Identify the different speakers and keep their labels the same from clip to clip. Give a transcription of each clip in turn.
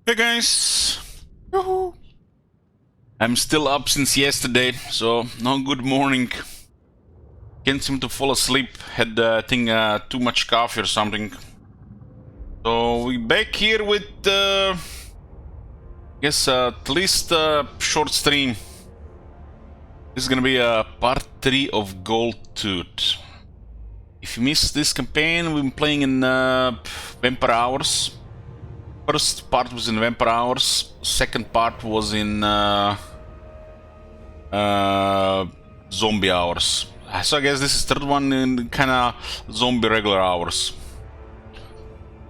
Speaker 1: Hey guys! Yoo-hoo. I'm still up since yesterday, so no good morning. Can't seem to fall asleep. Had, I think, too much coffee or something. So we back here with, I guess, at least a short stream. This is gonna be part 3 of Goldtooth. If you missed this campaign, we've been playing in Vampire Hours. First part was in Vampire Hours, second part was in Zombie Hours. So I guess this is third one in kinda zombie regular hours.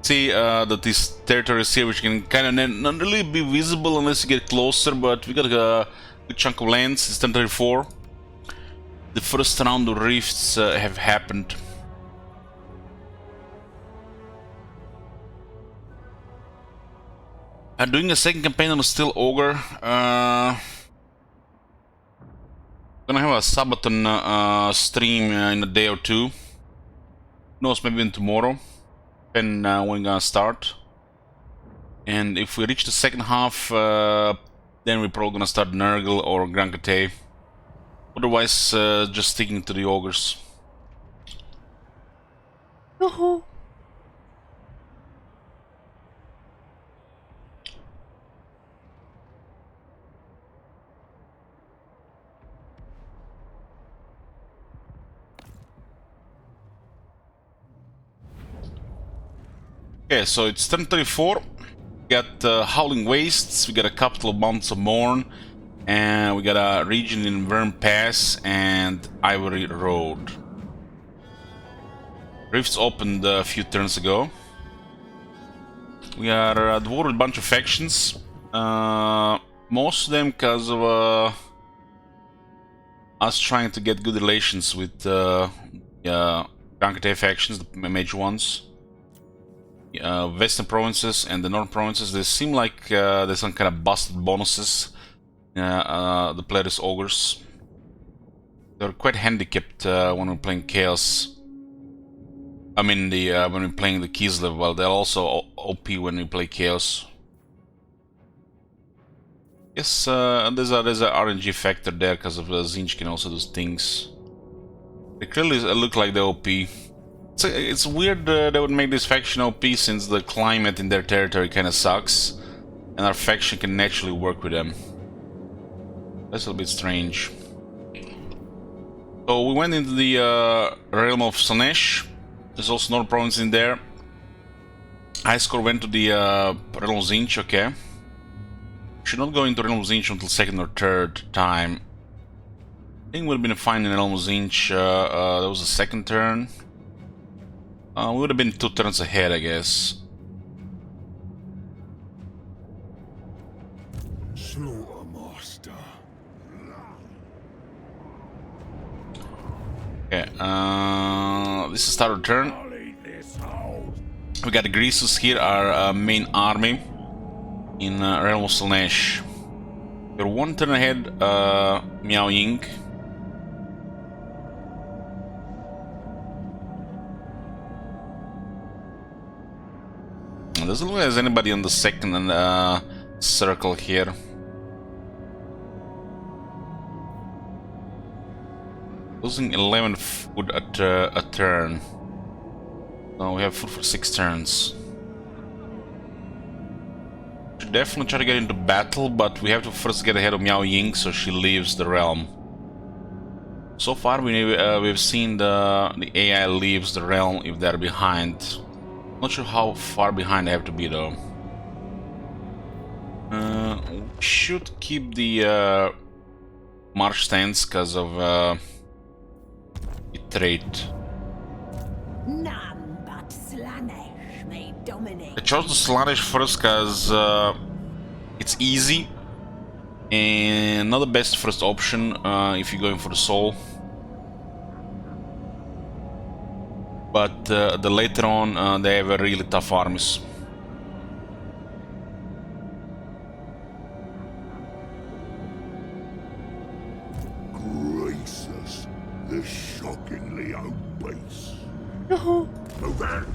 Speaker 1: See that this territory is here, which can kinda not really be visible unless you get closer, but we got a good chunk of lands. It's 1034. The first round of rifts have happened. Doing a second campaign on Still Ogre. Gonna have a Sabaton stream in a day or two. Who knows, maybe even tomorrow. Depending when we're gonna start. And if we reach the second half, then we're probably gonna start Nurgle or Grankate. Otherwise, just sticking to the Ogres. Yoo-hoo. Okay, so it's 1034. We got Howling Wastes, we got a couple of months of Morn, and we got a region in Worm Pass and Ivory Road. Rifts opened a few turns ago. We are at war with a bunch of factions. Most of them because of us trying to get good relations with Grankate factions, the major ones. Western provinces and the northern provinces, they seem like there's some kind of busted bonuses. The players' ogres, they're quite handicapped when we're playing chaos. I mean, when we're playing the Kislev, well, they're also OP when we play chaos. Yes, there's a RNG factor there because of Zinch can also do things. They clearly look like they're OP. It's weird they would make this faction OP since the climate in their territory kinda sucks, and our faction can naturally work with them. That's a little bit strange. So we went into the realm of Slanesh. There's also North Province in there. High score went to the realm of Zinch, okay. Should not go into realm of Zinch until second or third time. I think we'd have been fine in realm of Zinch. That was the second turn. We would have been 2 turns ahead, I guess.
Speaker 2: Slaughtermaster.
Speaker 1: Okay, this is our turn. We got the Greasus here, our main army in Realm of Slanesh. We're 1 turn ahead, Miao Ying. Doesn't look like there's anybody on the second circle here. Losing 11 food at a turn. So we have food for 6 turns. Should definitely try to get into battle, but we have to first get ahead of Miao Ying so she leaves the realm. So far we've seen the AI leaves the realm if they're behind. Not sure how far behind I have to be though. We should keep the march stance because of the trait.
Speaker 3: None but Slanesh may dominate.
Speaker 1: I chose the Slanesh first because it's easy and not the best first option if you're going for the soul. But the later on, they have a really tough armies.
Speaker 2: Gracious, the shockingly obese. Move out.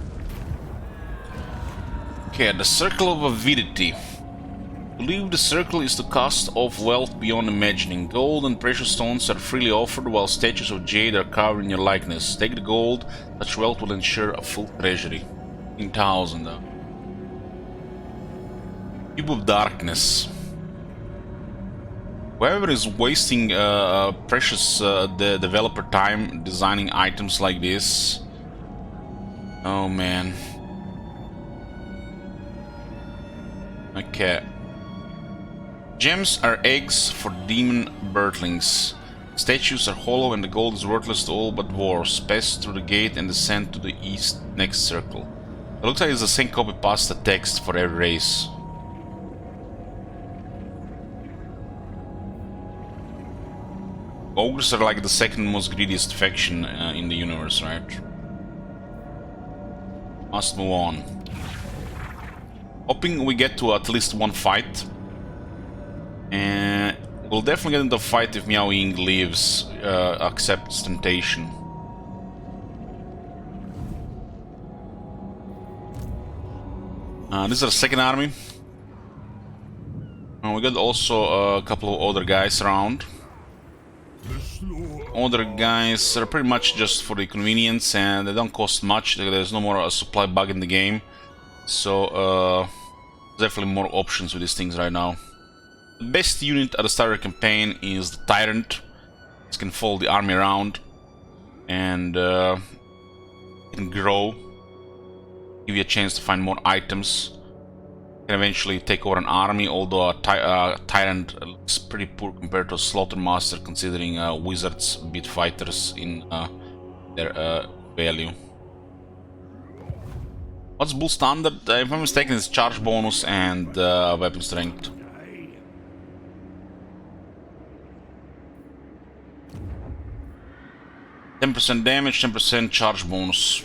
Speaker 1: Okay, the Circle of Avidity. To leave the circle is to cast off wealth beyond imagining. Gold and precious stones are freely offered, while statues of jade are carved in your likeness. Take the gold, such wealth will ensure a full treasury. 15,000 though. Cube of Darkness. Whoever is wasting precious the developer time designing items like this. Oh man. Okay. Gems are eggs for demon birdlings. Statues are hollow and the gold is worthless to all but dwarves. Pass through the gate and descend to the east next circle. It looks like it's the same copy pasta text for every race. Ogres are like the second most greediest faction in the universe, right? Must move on. Hoping we get to at least one fight. And we'll definitely get into a fight if Miao Ying leaves, accepts temptation. This is our second army. We got also a couple of other guys around. Other guys are pretty much just for the convenience and they don't cost much. There's no more supply bug in the game. So, definitely more options with these things right now. The best unit at the start of the campaign is the Tyrant. This can follow the army around and can grow, give you a chance to find more items. Can eventually take over an army, although a Tyrant looks pretty poor compared to a Slaughtermaster, considering wizards beat fighters in their value. What's Bull Standard? If I'm mistaken, it's charge bonus and weapon strength. %10 damage, 10% charge bonus.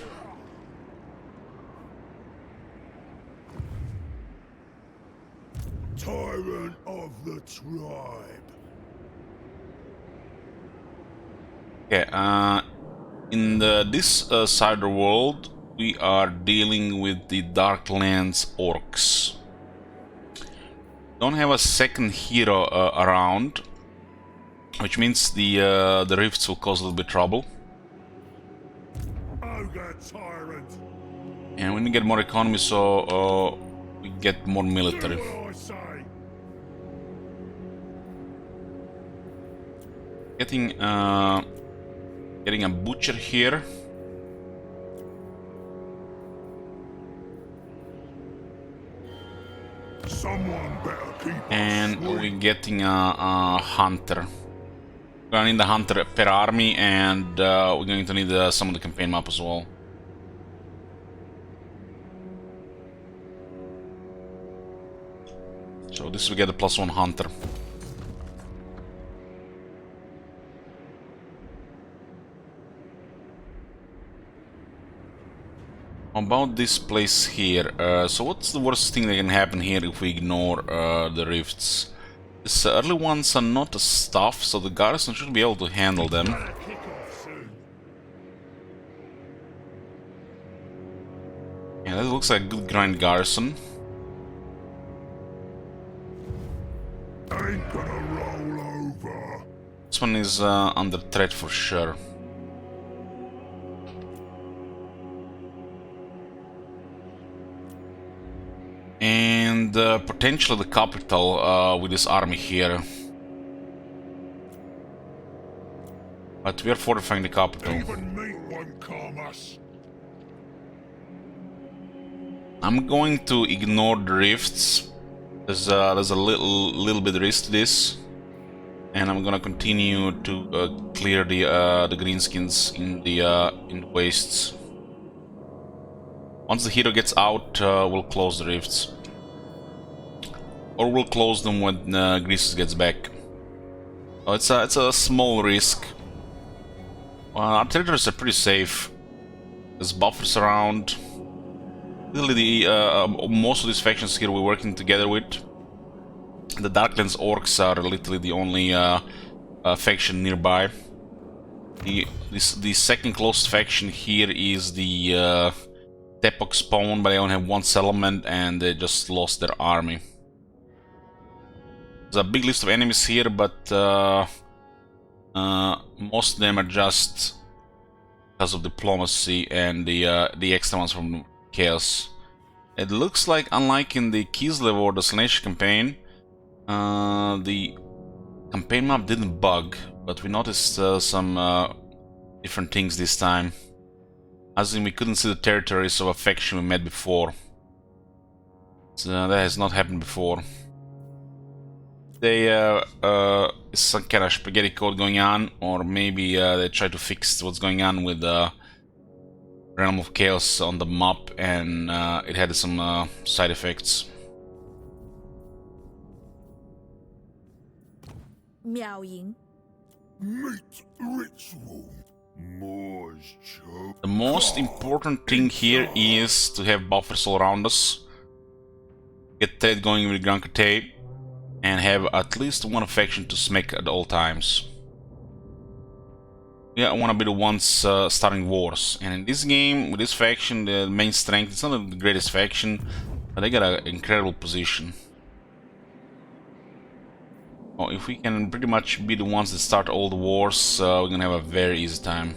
Speaker 2: Tyrant of the tribe.
Speaker 1: Okay, in this side of the world, we are dealing with the Darklands orcs. Don't have a second hero around, which means the rifts will cause a little bit trouble.
Speaker 2: Tyrant.
Speaker 1: And we get more economy, so we get more military. Getting a butcher here.
Speaker 2: Someone better keep
Speaker 1: And we're getting a hunter. We're gonna need a hunter per army, and we're going to need some of the campaign map as well. So this we get a +1 hunter. About this place here, so what's the worst thing that can happen here if we ignore the rifts? These early ones are not a stuff, so the garrison should be able to handle them. Yeah, that looks like a good grind garrison.
Speaker 2: Ain't gonna roll over.
Speaker 1: This one is under threat for sure. And potentially the capital with this army here. But we are fortifying the capital.
Speaker 2: Even me won't calm us.
Speaker 1: I'm going to ignore the rifts. There's a little bit of risk to this, and I'm gonna continue to clear the greenskins in the wastes. Once the hero gets out, we'll close the rifts, or we'll close them when Greasus gets back. So it's a small risk. Our territories are pretty safe. There's buffers around. Really, most of these factions here we're working together with. The Darklands orcs are literally the only faction nearby. The second closest faction here is the Tepok spawn, but they only have one settlement and they just lost their army. There's a big list of enemies here, but most of them are just because of diplomacy and the extra ones from Chaos. It looks like, unlike in the Kislev or the Slanesh campaign, the campaign map didn't bug, but we noticed some different things this time. As in, we couldn't see the territories of a faction we met before. So that has not happened before. They is some kind of spaghetti code going on, or maybe they try to fix what's going on with the Realm of Chaos on the map, and it had some side effects.
Speaker 3: Meowing.
Speaker 2: Meat ritual. Moors choke.
Speaker 1: The most important thing here is to have buffers all around us. Get that going with Grand Kate, and have at least one faction to smack at all times. Yeah, I want to be the ones starting wars. And in this game, with this faction, the main strength, it's not the greatest faction, but they got an incredible position. Oh, if we can pretty much be the ones that start all the wars, we're gonna have a very easy time.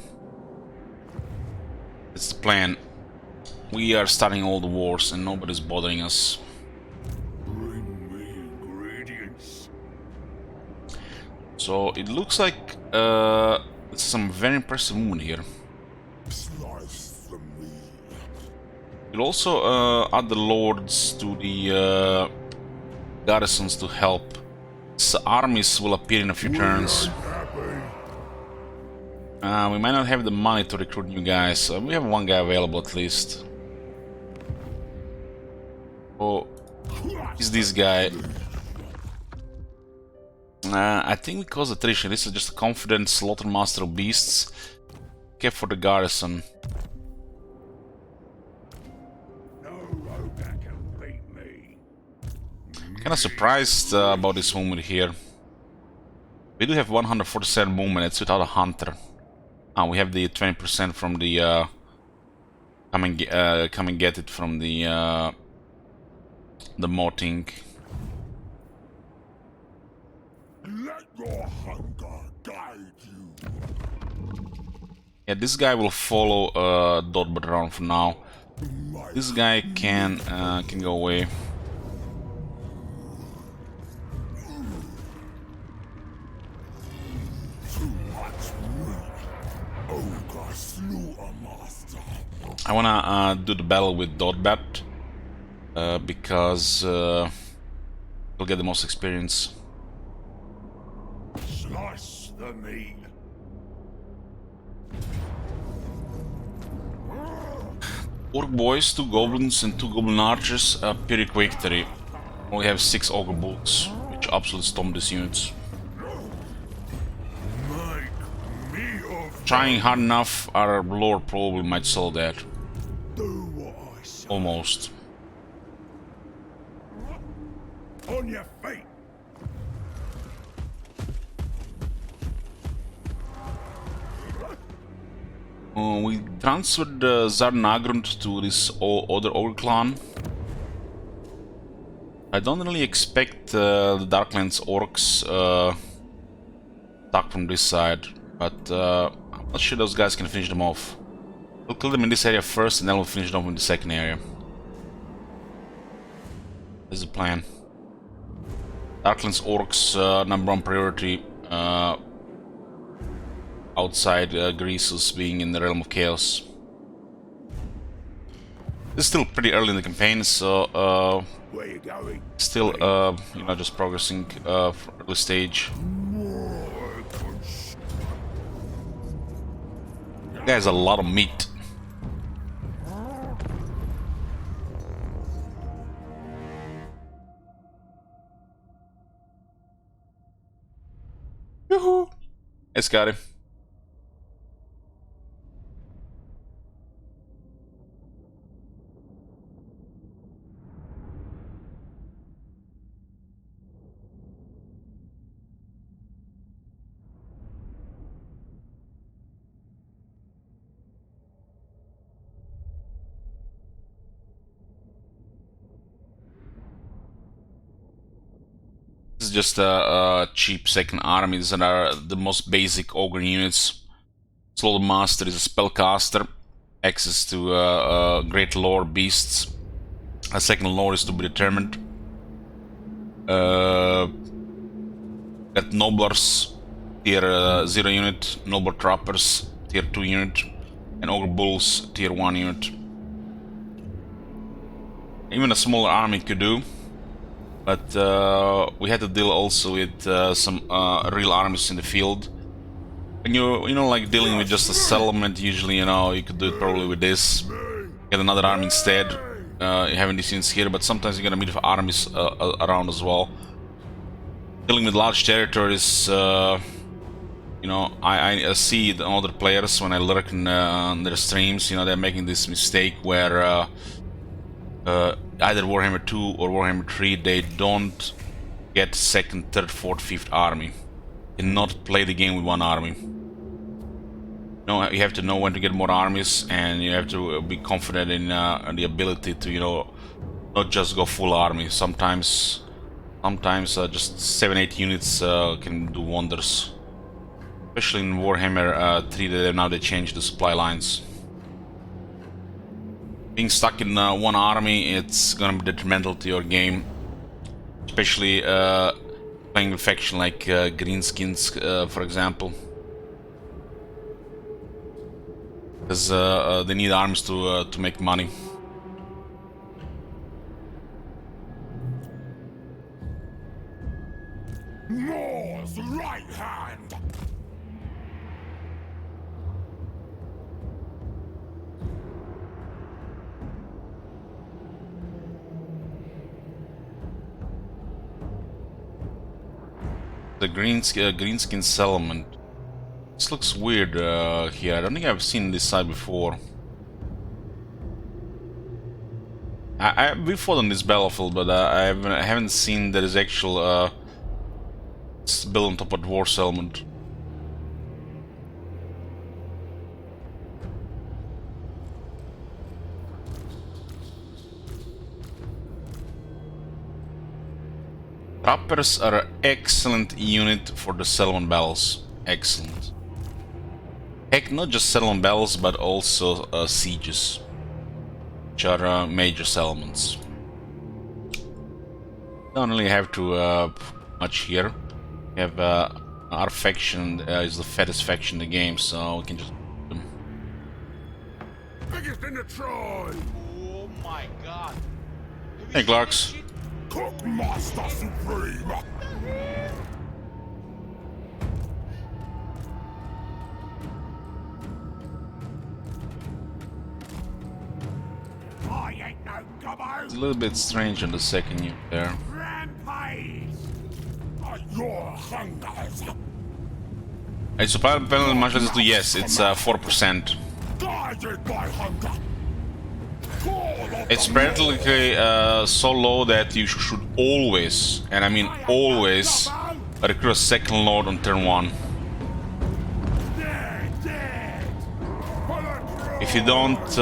Speaker 1: That's the plan. We are starting all the wars and nobody's bothering us.
Speaker 2: Bring me ingredients.
Speaker 1: So it looks like there's some very impressive movement here.
Speaker 2: Slice the meat.
Speaker 1: We'll also add the lords to the garrisons to help. Armies will appear in a few turns.
Speaker 2: Happy.
Speaker 1: We might not have the money to recruit new guys. We have one guy available at least. Oh, is this guy? I think we cause attrition. This is just a confident slaughter master of beasts. Kept for the garrison.
Speaker 2: No ogre can beat me.
Speaker 1: Kinda surprised about this movement here. We do have 147 movement, it's without a hunter. We have the 20% from the come and get it from the moting.
Speaker 2: Let your hunger guide you.
Speaker 1: Yeah, this guy will follow Dotbot around for now. This guy can go away.
Speaker 2: Too much meat. Ogre slew a master.
Speaker 1: I wanna do the battle with Dotbat because we'll get the most experience.
Speaker 2: Slice the meat.
Speaker 1: Orc boys, 2 goblins and 2 goblin archers, Pyrrhic victory. Only have 6 ogre bulls, which absolutely stomp these units.
Speaker 2: Make me of
Speaker 1: Trying hard enough, our lord probably might solve that.
Speaker 2: do what I say.
Speaker 1: Almost.
Speaker 2: On your feet.
Speaker 1: We transferred Zarnagrund to this other ogre clan. I don't really expect the Darklands orcs attack from this side, but I'm not sure those guys can finish them off. We'll kill them in this area first, and then we'll finish them off in the second area. This is the plan. Darklands orcs, #1 priority. Outside Greasus being in the Realm of Chaos. It's still pretty early in the campaign, so
Speaker 2: Where you going?
Speaker 1: still you know, just progressing from early stage.
Speaker 2: More cons-
Speaker 1: That guy has a lot of meat. Yoo-hoo! Hey, Scotty. This is just a cheap second army. These are the most basic ogre units. Slaughter Master is a spellcaster. Access to great lore beasts. A second lore is to be determined. Got Nobblers, tier 0 unit. Noble Trappers, tier 2 unit. And Ogre Bulls, tier 1 unit. Even a smaller army could do. But we had to deal also with some real armies in the field. When you know, like dealing with just a settlement, usually, you know, you could do it probably with this. Get another army instead. You have these units here, but sometimes you're gonna meet with armies around as well. Dealing with large territories, you know, I see the other players when I lurk in their streams, you know, they're making this mistake where either Warhammer 2 or Warhammer 3, they don't get second, third, fourth, fifth army. Cannot play the game with one army. No, you have to know when to get more armies, and you have to be confident in the ability to, you know, not just go full army. Sometimes just 7-8 units can do wonders. Especially in Warhammer 3, now they changed the supply lines. Being stuck in one army, it's gonna be detrimental to your game. Especially playing a faction like Greenskins, for example. Because they need armies to make money.
Speaker 2: Yours right hand.
Speaker 1: The Greenskin settlement. This looks weird here. I don't think I've seen this side before. We fought on this battlefield, but I haven't seen there is actual built on top of dwarf settlement. Trappers are an excellent unit for the settlement battles. Excellent. Heck, not just settlement battles, but also sieges, which are major settlements. Don't really have to much here. We have our faction is the fattest faction in the game, so we can just.
Speaker 2: Biggest in the tribe.
Speaker 4: Oh my god.
Speaker 1: Hey, Clarks.
Speaker 2: Cookmaster Supreme. I ain't no gobbo.
Speaker 1: It's a little bit strange on the second unit there.
Speaker 2: Rampage. Your hungers.
Speaker 1: It's a penalty much less to yes, it's 4%.
Speaker 2: Guided by hunger. Call of
Speaker 1: It's
Speaker 2: the
Speaker 1: practically so low that you should always, and I mean always, recruit a second lord on turn 1.
Speaker 2: dead. For the truth.
Speaker 1: If you don't,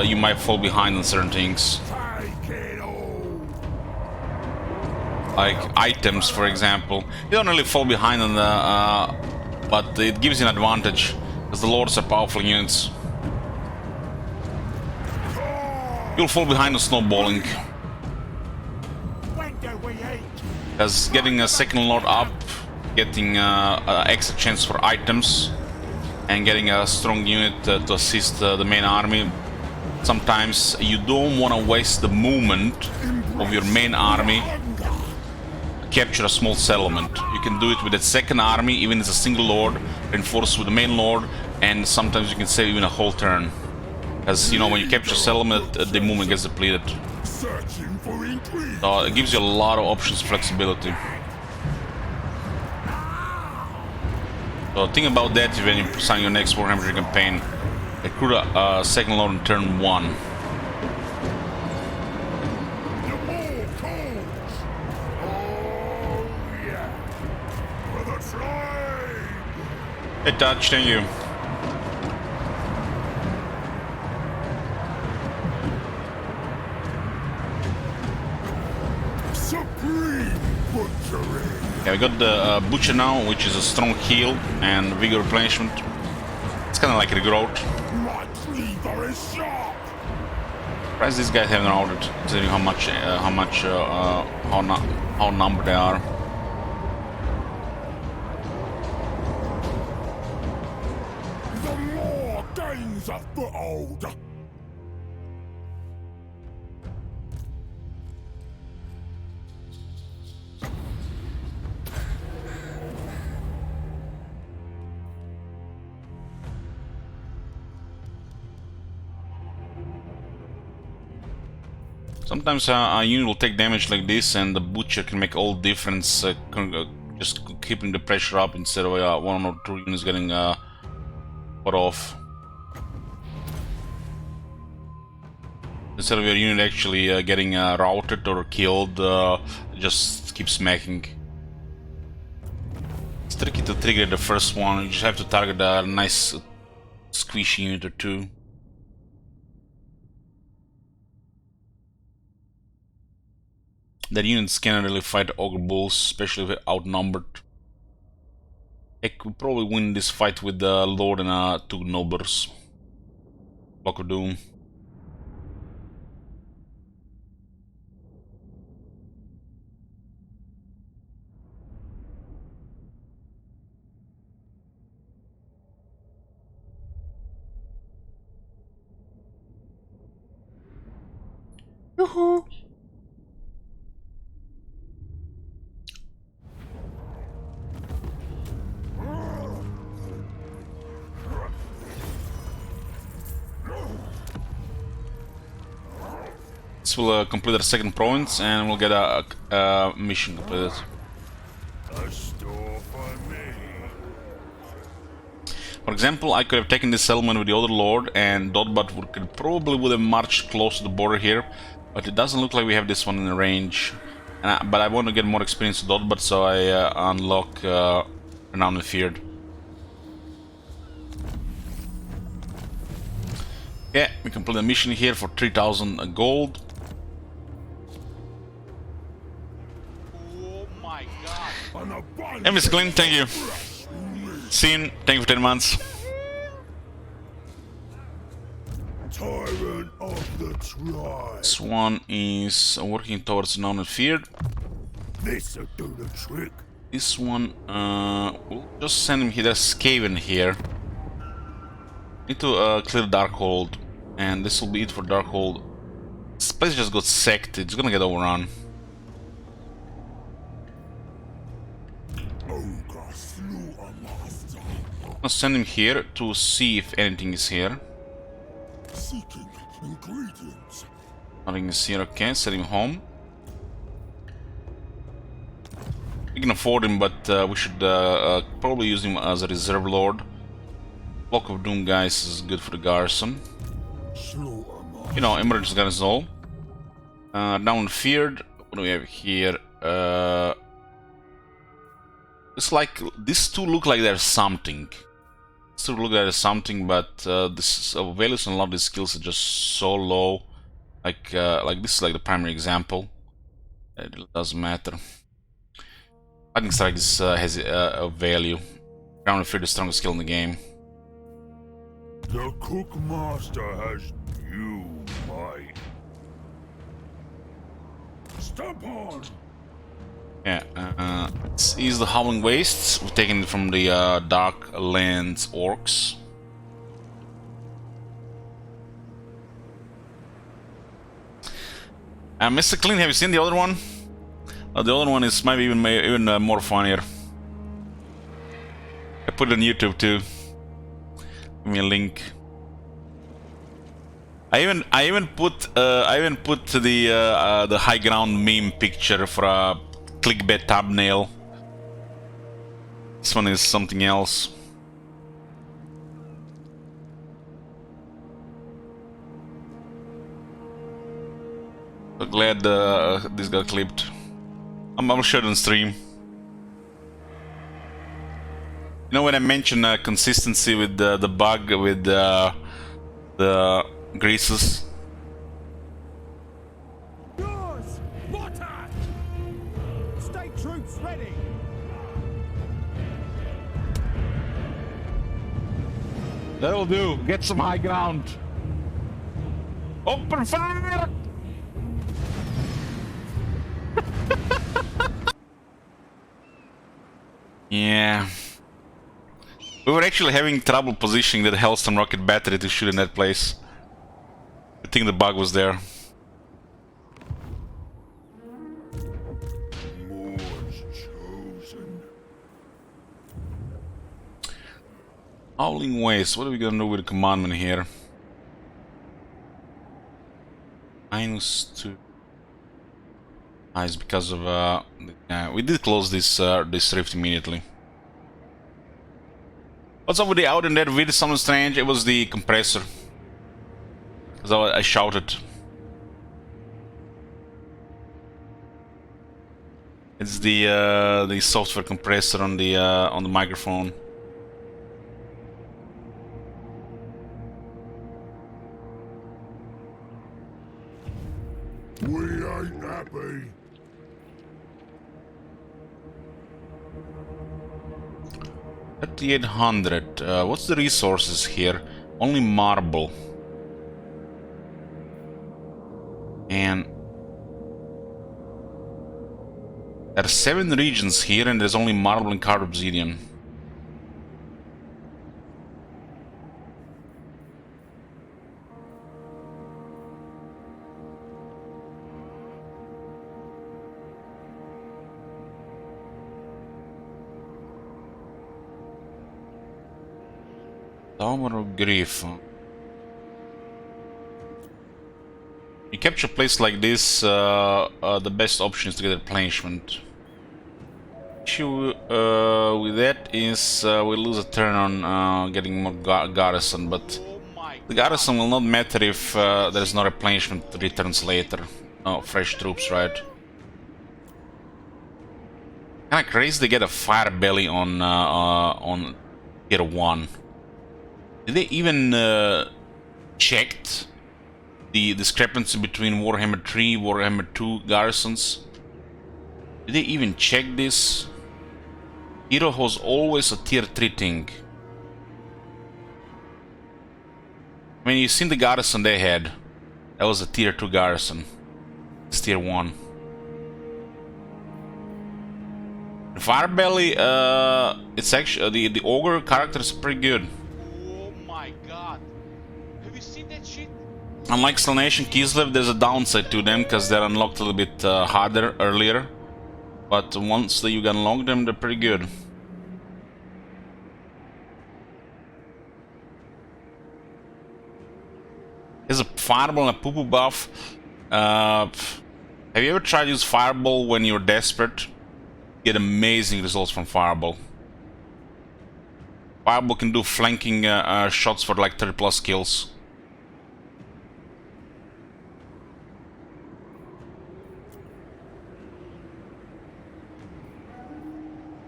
Speaker 1: you might fall behind on certain things.
Speaker 2: Take it all.
Speaker 1: Like items, for example. You don't really fall behind on the, but it gives you an advantage, because the lords are powerful units. You'll fall behind on snowballing,
Speaker 2: When do we eat?
Speaker 1: because getting a second lord up, getting extra chance for items, and getting a strong unit to assist the main army. Sometimes you don't want to waste the movement of your main army to capture a small settlement. You can do it with a second army, even as a single lord, reinforced with the main lord, and sometimes you can save even a whole turn. As you know, when you capture a settlement, the movement gets depleted.
Speaker 2: Searching for increase.
Speaker 1: So it gives you a lot of options, flexibility. So think about that when you sign your next Warhammer campaign. Recruit a second lord on turn 1.
Speaker 2: The war calls. Oh yeah. For the flame.
Speaker 1: Hey, Touch, thank you.
Speaker 2: Supreme
Speaker 1: Yeah, we got the Butcher now, which is a strong heal and vigor replenishment. It's kind of like regrowth.
Speaker 2: My cleaver is sharp.
Speaker 1: Surprised these guys haven't ordered, considering how numbered they are.
Speaker 2: The law gains a foothold.
Speaker 1: Sometimes a unit will take damage like this, and the Butcher can make all the difference, just keeping the pressure up instead of one or two units getting put off. Instead of your unit actually getting routed or killed, just keep smacking. It's tricky to trigger the first one, you just have to target a nice squishy unit or two. That units can't really fight ogre bulls, especially if they're outnumbered. I could probably win this fight with the Lord and 2 nobles. Block of Doom. Yoo-hoo! This will complete our second province, and we'll get a mission completed.
Speaker 2: A store for me.
Speaker 1: For example, I could have taken this settlement with the other lord, and Dotbat would have marched close to the border here, but it doesn't look like we have this one in the range. But I want to get more experience with Dotbat, so I unlock Renowned and Feared. Yeah, we complete the mission here for 3,000 gold.
Speaker 4: Oh my god.
Speaker 2: An abundance.
Speaker 1: Hey, Mr. Clint, thank you. Scene, thank you for 10 months.
Speaker 2: Tyrant of the tribe.
Speaker 1: This one is working towards Renowned and Feared.
Speaker 2: This'll do the trick.
Speaker 1: This one, we'll just send him here. There's Skaven here. Need to clear Darkhold, and this will be it for Darkhold. This place just got sacked. It's gonna get overrun.
Speaker 2: Ogre slaughter master.
Speaker 1: I'll send him here to see if anything is here.
Speaker 2: Seeking ingredients.
Speaker 1: Nothing is here. Okay, send him home. We can afford him, but we should probably use him as a reserve lord. Block of Doom, guys, is good for the garrison.
Speaker 2: Slaughter master.
Speaker 1: You know, emergency garrison all. Down Feared. What do we have here? It's like these two look like there's something. These two look like there's something, but this values and a lot of these skills are just so low. Like this is like the primary example. It doesn't matter. I think Strike is, has a value. Crown of Fear, the strongest skill in the game.
Speaker 2: The cook master has new might. Stomp on.
Speaker 1: Yeah, this is the Howling Wastes. We've taken it from the Dark Lands Orcs. Mr. Clean, have you seen the other one? The other one is maybe even more funnier. I put it on YouTube too. Give me a link. I even put the high ground meme picture for a clickbait thumbnail. This one is something else. So glad this got clipped. I'm sure on stream. You know when I mentioned consistency with the bug with the greases?
Speaker 2: Yours! Water! Stay true! ready.
Speaker 1: That'll do. Get some high ground. Open fire! Yeah. We were actually having trouble positioning that Hellstorm rocket battery to shoot in that place. I think the bug was there.
Speaker 2: More's chosen.
Speaker 1: Howling Waste. What are we gonna do with the commandment here? -2. Ah, it's because of we did close this rift immediately. What's up with the out in that video? Something strange. It was the compressor. Cause I shouted. It's the software compressor on the microphone.
Speaker 2: We ain't happy.
Speaker 1: At the 800, what's the resources here? Only marble. And there are 7 regions here, and there's only marble and card obsidian. Tower of Grief. You capture a place like this, the best option is to get replenishment. Issue with that is we lose a turn on getting more garrison, but the garrison will not matter if there's no replenishment returns later. No fresh troops, right? Kinda crazy they get a fire belly on tier 1. Did they even checked the discrepancy between Warhammer 3, Warhammer 2 garrisons? Did they even check this? Hero was always a tier 3 thing. I mean, you've seen the garrison they had. That was a tier 2 garrison. It's tier 1. The Firebelly, it's actually the ogre character is pretty good.
Speaker 4: Oh my god. Have you seen that shit?
Speaker 1: Unlike Salnation Kislev, there's a downside to them because they're unlocked a little bit harder earlier. But once you unlock them, they're pretty good. There's a fireball and a poo-poo buff. Have you ever tried to use fireball when you're desperate? Get amazing results from fireball. Fireball can do flanking shots for like 30 plus kills.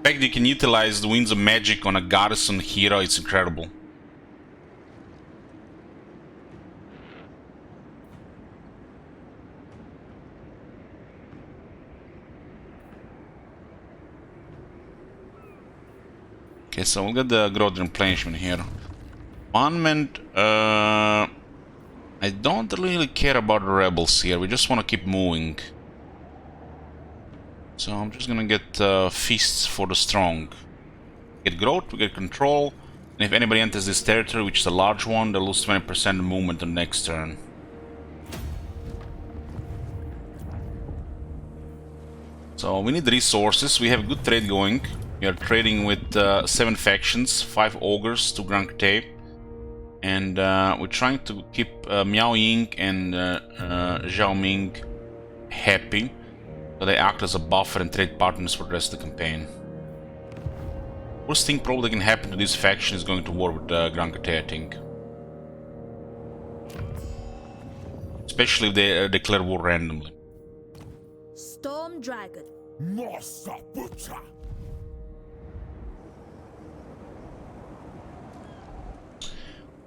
Speaker 1: The fact that you can utilize the Winds of Magic on a garrison hero, it's incredible. Okay, so we'll get the growth replenishment here. Monument, I don't really care about the rebels here, we just want to keep moving. So I'm just gonna get feasts for the strong. Get growth, we get control, and if anybody enters this territory, which is a large one, they'll lose 20% movement on next turn. So we need resources, we have a good trade going. We are trading with 7 factions, 5 ogres, 2 Grand Crete, and we're trying to keep Miao Ying and Zhao Ming happy, so they act as a buffer and trade partners for the rest of the campaign. Worst thing probably that can happen to this faction is going to war with Grand Crete, I think. Especially if they declare war randomly.
Speaker 3: Storm Dragon.
Speaker 2: Nossa puta!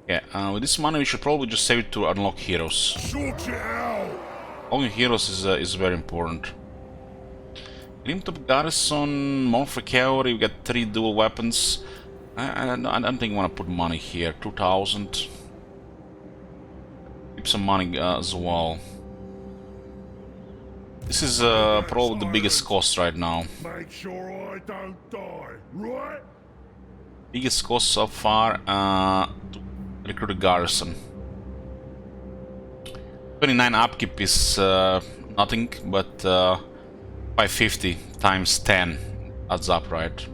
Speaker 1: Yeah, with this money we should probably just save it to unlock heroes.
Speaker 2: Sort it out!
Speaker 1: Unlocking heroes is very important. Limped up garrison, more for cavalry, we got 3 dual weapons. I don't think I want to put money here. 2,000. Keep some money as well. This is probably the biggest cost right now.
Speaker 2: Make sure I don't die, right?
Speaker 1: Biggest cost so far to recruit a garrison. 29 upkeep is nothing, but 550 times 10 adds up, right?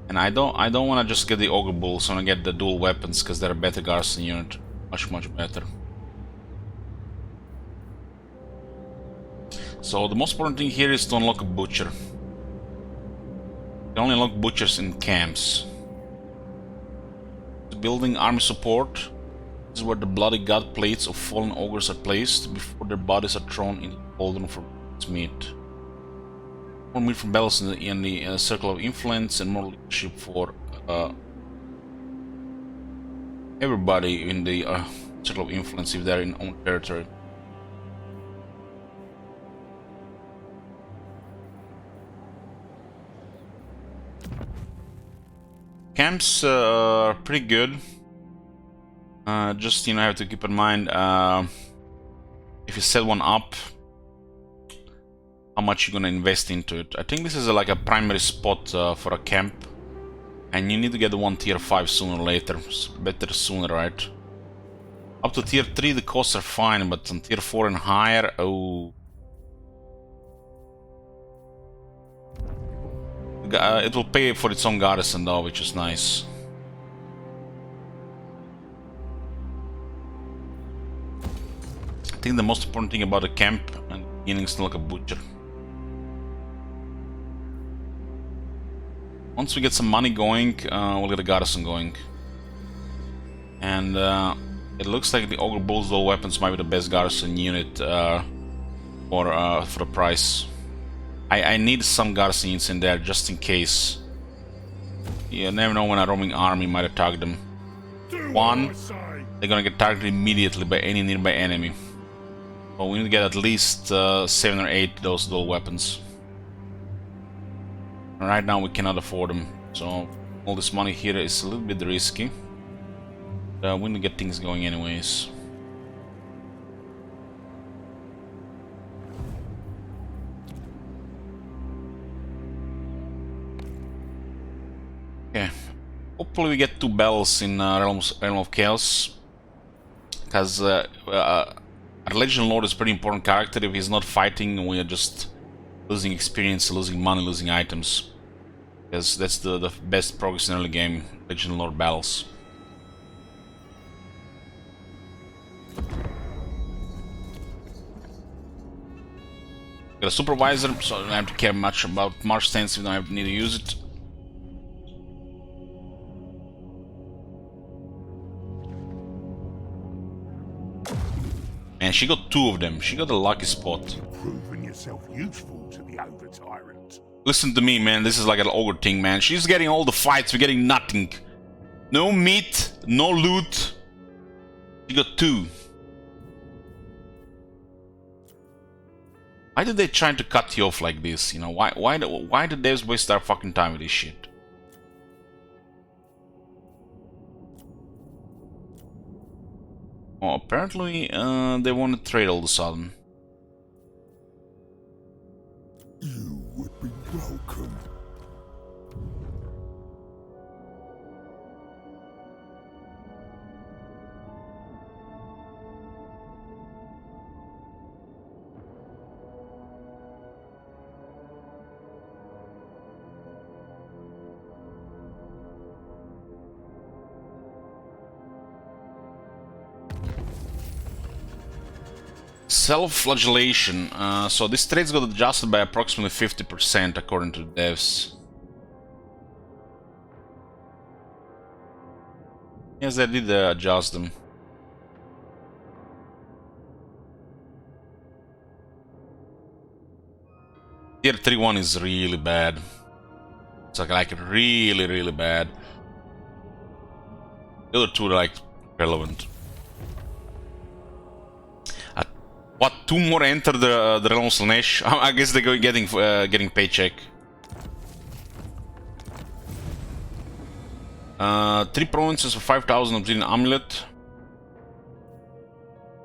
Speaker 1: And I don't want to just get the ogre bulls. I want to get the dual weapons because they're a better garrison unit, much better. So the most important thing here is to unlock a butcher. You can only unlock butchers in camps. Building army support. This is where the bloody god plates of fallen ogres are placed before their bodies are thrown into the cauldron for meat. More meat from battles in the circle of influence, and more leadership for everybody in the circle of influence if they're in own territory. Camps are pretty good. Just, you know, have to keep in mind if you set one up, how much you're gonna invest into it. I think this is like a primary spot for a camp, and you need to get the one tier 5 sooner or later. Better sooner, right? Up to tier 3 the costs are fine, but on tier 4 and higher, oh. It will pay for its own garrison though, which is nice. I think the most important thing about a camp and the beginning is to look a butcher. Once we get some money going, we'll get a garrison going. And it looks like the Ogre Bull's dual weapons might be the best garrison unit for the price. I need some garrison units in there just in case. You never know when a roaming army might attack them. One, they're gonna get targeted immediately by any nearby enemy. So we need to get at least 7 or 8 those dual weapons. Right now we cannot afford them, so all this money here is a little bit risky. We need to get things going anyways. Okay, hopefully we get 2 battles in Realm of Chaos, because our Legend Lord is a pretty important character. If he's not fighting, we are just losing experience, losing money, losing items. Because that's the best progress in early game, Legend Lord battles. Got a supervisor, so I don't have to care much about March stance. We don't have to need to use it. And she got 2 of them. She got a lucky spot.
Speaker 2: Proving yourself useful to the Ogre Tyrant.
Speaker 1: Listen to me, man. This is like an ogre thing, man. She's getting all the fights. We're getting nothing. No meat, no loot. She got 2. Why did they try to cut you off like this? You know, why did they waste their fucking time with this shit? Oh, apparently they want to trade all of a sudden.
Speaker 2: You would be welcome.
Speaker 1: Self-flagellation. So this trade's got adjusted by approximately 50% according to the devs. Yes, they did adjust them. Tier 3 one is really bad. It's like really bad. The other 2 are like relevant. What? 2 more enter the realm of Slanesh? I guess they're going getting paycheck. 3 provinces for 5,000 obsidian amulet.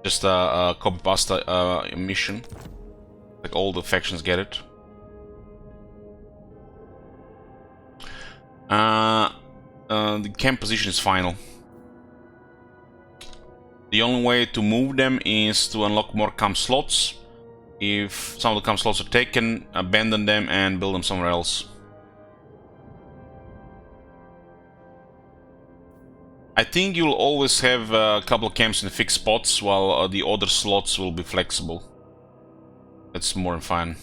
Speaker 1: Just a copy pasta mission. Like all the factions get it. The camp position is final. The only way to move them is to unlock more camp slots. If some of the camp slots are taken, abandon them and build them somewhere else. I think you'll always have a couple of camps in fixed spots, while the other slots will be flexible. That's more than fine.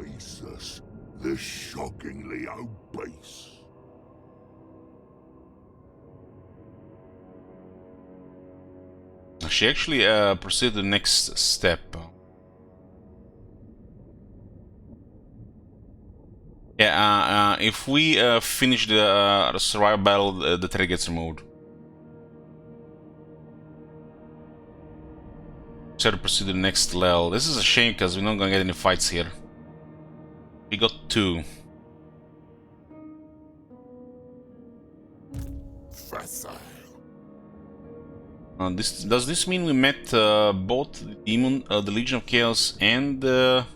Speaker 2: Jesus, they're shockingly obese.
Speaker 1: She actually proceeded to the next step. Yeah, if we finish the survival battle, the threat gets removed. So to proceed to the next level. This is a shame because we're not gonna get any fights here. We got 2.
Speaker 2: Facile.
Speaker 1: Does this mean we met both the demon, the Legion of Chaos, and the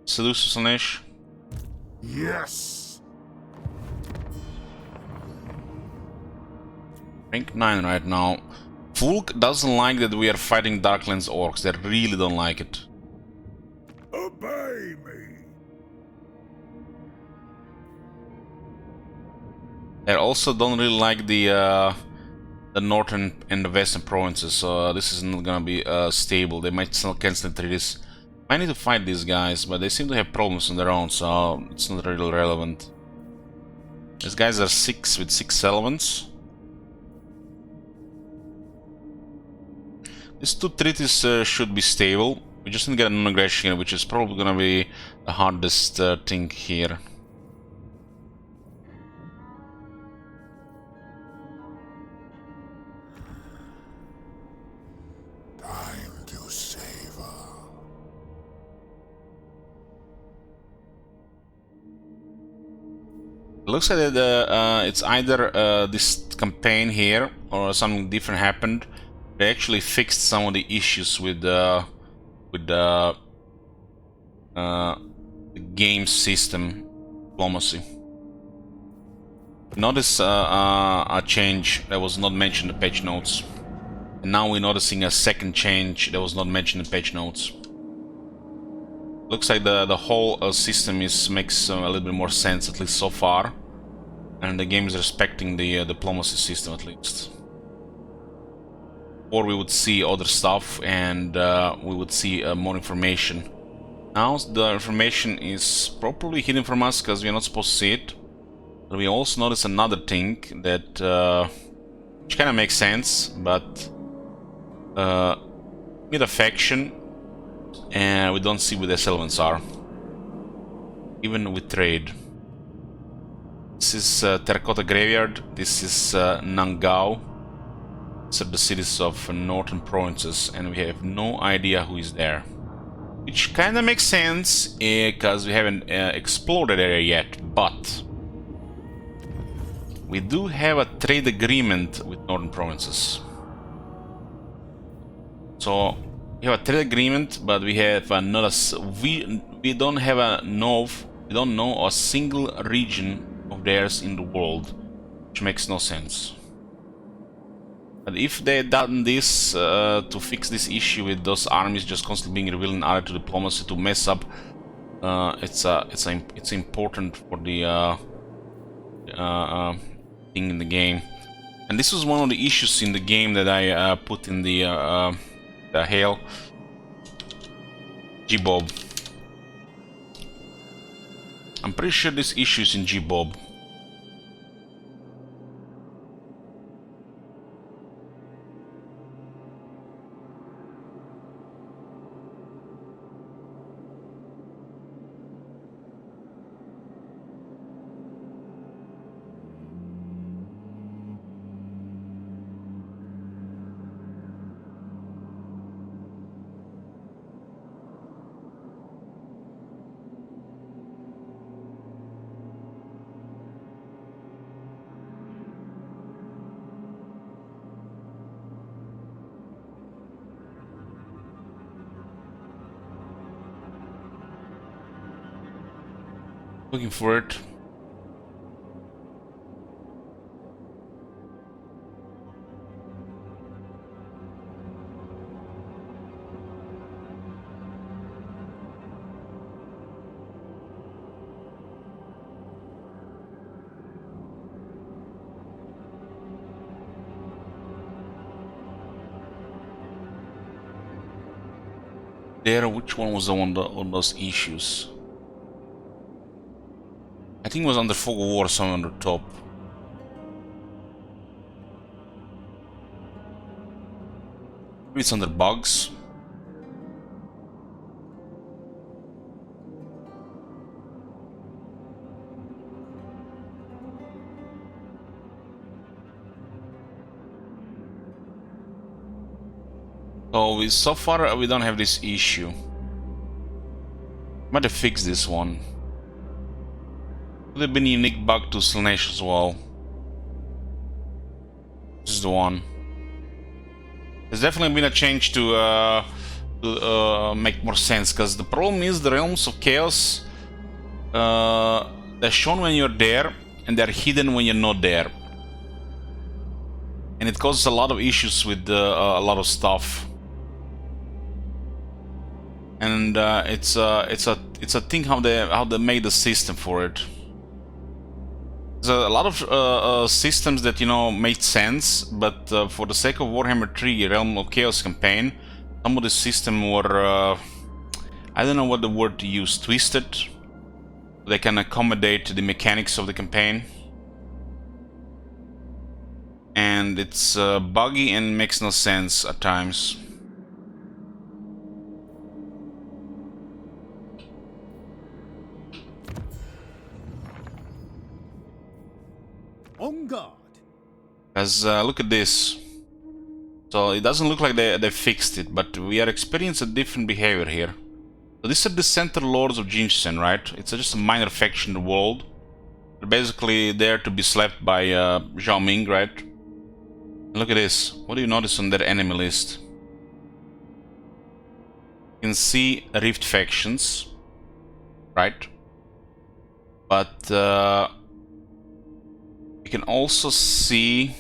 Speaker 1: Seducer Slanesh?
Speaker 2: Yes.
Speaker 1: Rank 9 right now. Fulk doesn't like that we are fighting Darklands orcs. They really don't like it.
Speaker 2: Obey me.
Speaker 1: They also don't really like the northern and the western provinces, so this is not gonna be stable. They might still cancel treaties. I need to fight these guys, but they seem to have problems on their own, so it's not really relevant. These guys are 6 with 6 settlements. These 2 treaties should be stable. We just need to get an aggression, which is probably gonna be the hardest thing here.
Speaker 2: Time to savor.
Speaker 1: It looks like that it's either this campaign here or something different happened. They actually fixed some of the issues with the game system diplomacy. Notice a change that was not mentioned in the patch notes, and now we're noticing a second change that was not mentioned in the patch notes. Looks like the whole system makes a little bit more sense, at least so far, and the game is respecting the diplomacy system at least. Or we would see other stuff and we would see more information. Now the information is properly hidden from us because we are not supposed to see it. But we also notice another thing that which kind of makes sense, but with a faction and we don't see where the settlements are, even with trade. This is Terracotta Graveyard, this is Nangao. These are the cities of northern provinces, and we have no idea who is there. Which kind of makes sense, because we haven't explored the area yet, but we do have a trade agreement with northern provinces. So we have a trade agreement, but we have not a we don't have we don't know a single region of theirs in the world, which makes no sense. But if they had done this to fix this issue with those armies just constantly being revealed in order to diplomacy to mess up, it's important for the thing in the game. And this was one of the issues in the game that I put in the hail. G-Bob. I'm pretty sure this issue is in G-Bob. Looking for it. There, which one was the one on those issues? I think it was under Fog of War, somewhere on the top. Maybe it's under bugs. So far we don't have this issue. Might have fixed this one. Could have been a unique bug to Slanesh as well. This is the one. There's definitely been a change to make more sense, because the problem is the realms of chaos, they're shown when you're there and they're hidden when you're not there, and it causes a lot of issues with a lot of stuff. And it's a thing how they made the system for it. There's a lot of systems that, you know, made sense, but for the sake of Warhammer 3 Realm of Chaos campaign, some of the system were I don't know what the word to use, twisted. They can accommodate the mechanics of the campaign, and it's buggy and makes no sense at times.
Speaker 2: On guard.
Speaker 1: As look at this. So it doesn't look like they fixed it, but we are experiencing a different behavior here. So these are the Center Lords of Jinsen, right? It's just a minor faction in the world. They're basically there to be slapped by Zhao Ming, right? And look at this. What do you notice on their enemy list? You can see Rift factions, right? But you can also see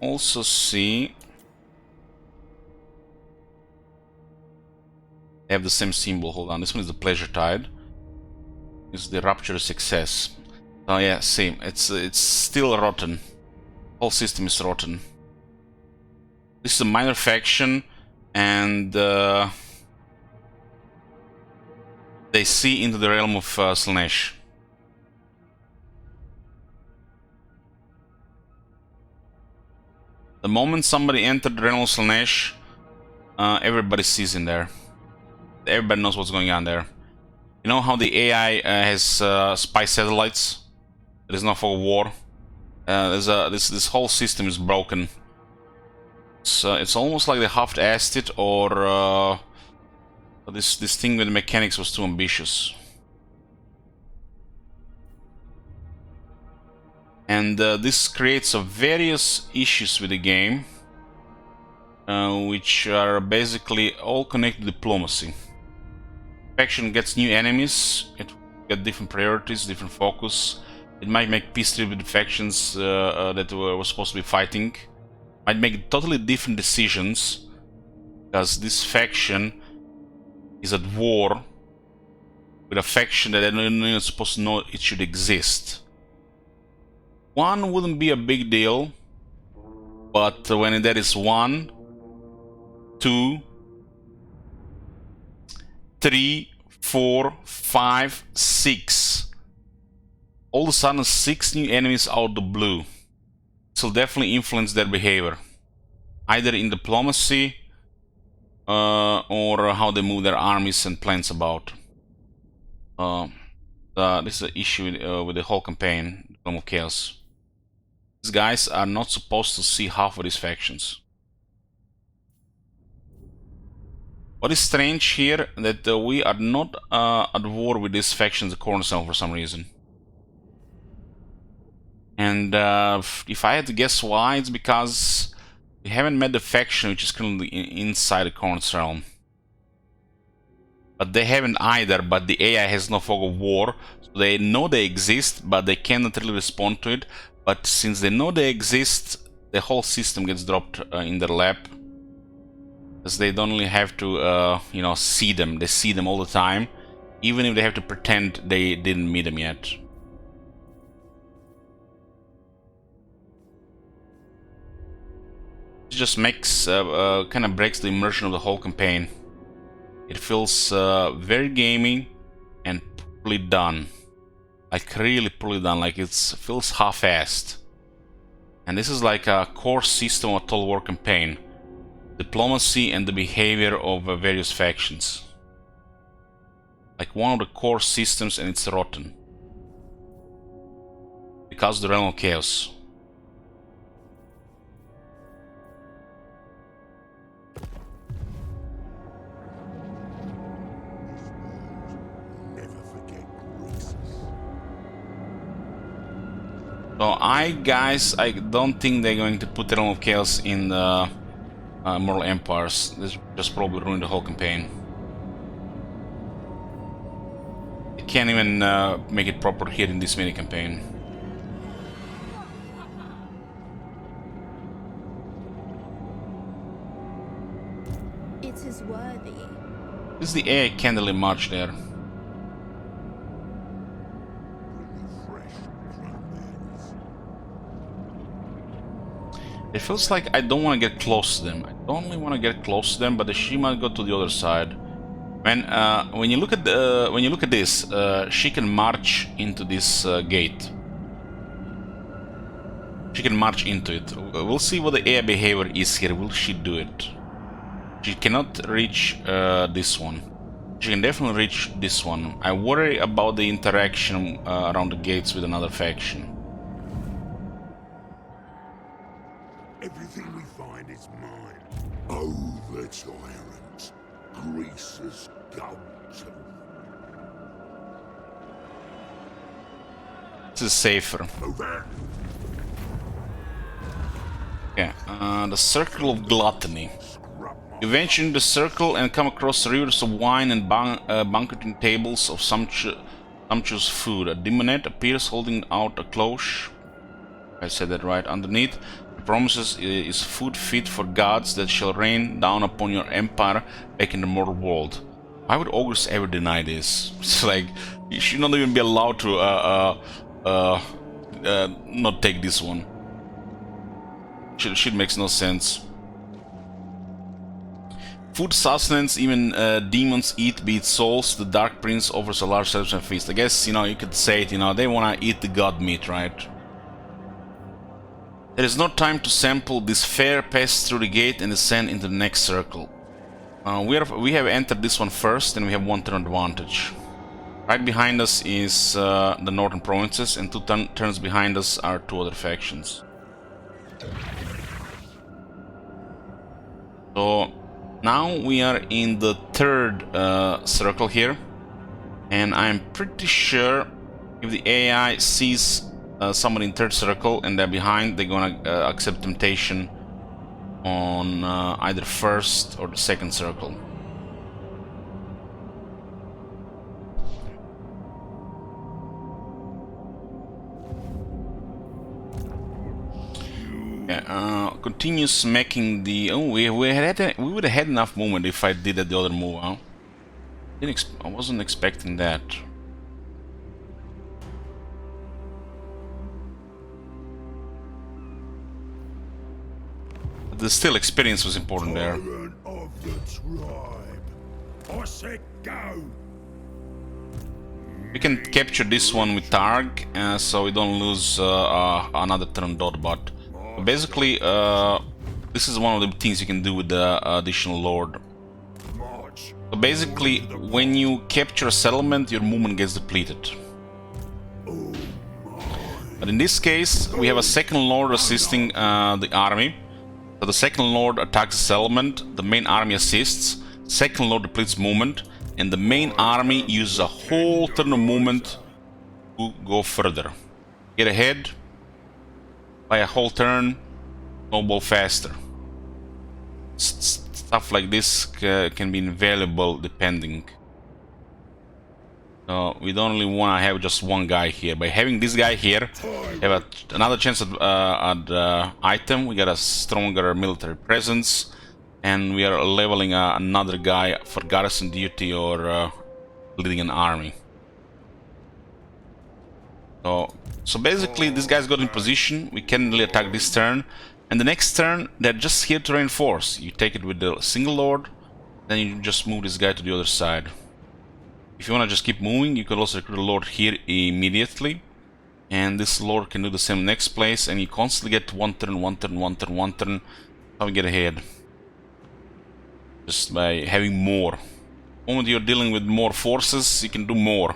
Speaker 1: they have the same symbol. Hold on, this one is the Pleasure Tide. This is the Rapture Success. Oh yeah, same. It's still rotten. Whole system is rotten. This is a minor faction, and they see into the realm of Slanesh. The moment somebody entered the realm of Slanesh, everybody sees in there. Everybody knows what's going on there. You know how the AI has spy satellites? There is no fog of war. This whole system is broken. So it's almost like they half-assed it, or this thing with the mechanics was too ambitious. And this creates various issues with the game, which are basically all connected to diplomacy. Faction gets new enemies, it gets different priorities, different focus. It might make peace treaty with the factions that were supposed to be fighting. Might make totally different decisions, because this faction is at war with a faction that they're not even supposed to know it should exist. One wouldn't be a big deal, but when there is 1, 2, 3, 4, 5, 6. All of a sudden 6 new enemies out of the blue. This will definitely influence their behavior, either in diplomacy or how they move their armies and plans about. This is an issue with the whole campaign, Realm of Chaos. These guys are not supposed to see half of these factions. What is strange here, that we are not at war with these factions at Cornerstone for some reason. And if I had to guess why, it's because we haven't met the faction which is currently inside the Cornerstone realm. but they haven't either, but the AI has no fog of war, so they know they exist, but they cannot really respond to it. But since they know they exist, the whole system gets dropped in their lap. Because they don't only have to, you know, see them, they see them all the time, even if they have to pretend they didn't meet them yet. It just makes, kind of breaks the immersion of the whole campaign. It feels very gamey and poorly done. Like really poorly done, like it feels half-assed. And this is like a core system of a Total War campaign. Diplomacy and the behavior of various factions. Like one of the core systems, and it's rotten. Because of the realm of chaos. So I don't think they're going to put the Realm of Chaos in the Mortal Empires. This just probably ruin the whole campaign. They can't even make it proper here in this mini campaign.
Speaker 3: It is worthy.
Speaker 1: This is the AI can't really march there. It feels like I don't want to get close to them. I don't really want to get close to them, but she might go to the other side. When you look at this, she can march into this gate. She can march into it. We'll see what the AI behavior is here. Will she do it? She cannot reach this one. She can definitely reach this one. I worry about the interaction around the gates with another faction.
Speaker 2: Everything we find is mine. Oh, the tyrant. Grease's Goldtooth.
Speaker 1: This is safer.
Speaker 2: Over.
Speaker 1: Yeah, the Circle of Gluttony. You venture into the circle and come across rivers of wine and banqueting tables of sumptuous food. A demonette appears holding out a cloche. I said that right. Underneath, the promises is food fit for gods that shall rain down upon your empire back in the mortal world. Why would ogres ever deny this? It's like, you should not even be allowed to not take this one. Shit makes no sense. Food sustenance, even demons eat, be it souls. The Dark Prince offers a large celebration feast. I guess, you know, you could say it, you know, they wanna eat the god meat, right? There is no time to sample this fare, pass through the gate and descend into the next circle. We have entered this one first and we have one turn advantage. Right behind us is the northern provinces, and two turns behind us are two other factions. So now we are in the third circle here, and I'm pretty sure if the AI sees somebody in third circle and they're behind, they're gonna accept temptation on either first or the second circle. Yeah, continue smacking the. Oh, we would have had enough movement if I did the other move. Huh? I wasn't expecting that. But the still experience was important there.
Speaker 2: Tyrant of the tribe. I said go.
Speaker 1: We can capture this one with Targ, so we don't lose another turn dot bot. Basically, this is one of the things you can do with the additional Lord.
Speaker 2: March.
Speaker 1: So basically, when you capture a settlement, your movement gets depleted. But in this case, we have a second Lord assisting the army. So the second Lord attacks the settlement, the main army assists, second Lord depletes movement, and the main army uses a whole turn of movement to go further. Get ahead by a whole turn, snowball faster. Stuff like this can be invaluable depending. So we don't really want to have just one guy here. By having this guy here, we have another chance at item. We got a stronger military presence, and we are leveling another guy for garrison duty or leading an army. So basically, this guy's got in position. We can really attack this turn, and the next turn they're just here to reinforce. You take it with the single lord, then you just move this guy to the other side. If you want to just keep moving, you can also recruit a lord here immediately. And this lord can do the same next place, and you constantly get one turn, one turn, one turn, one turn. How we get ahead. Just by having more. The moment you're dealing with more forces, you can do more.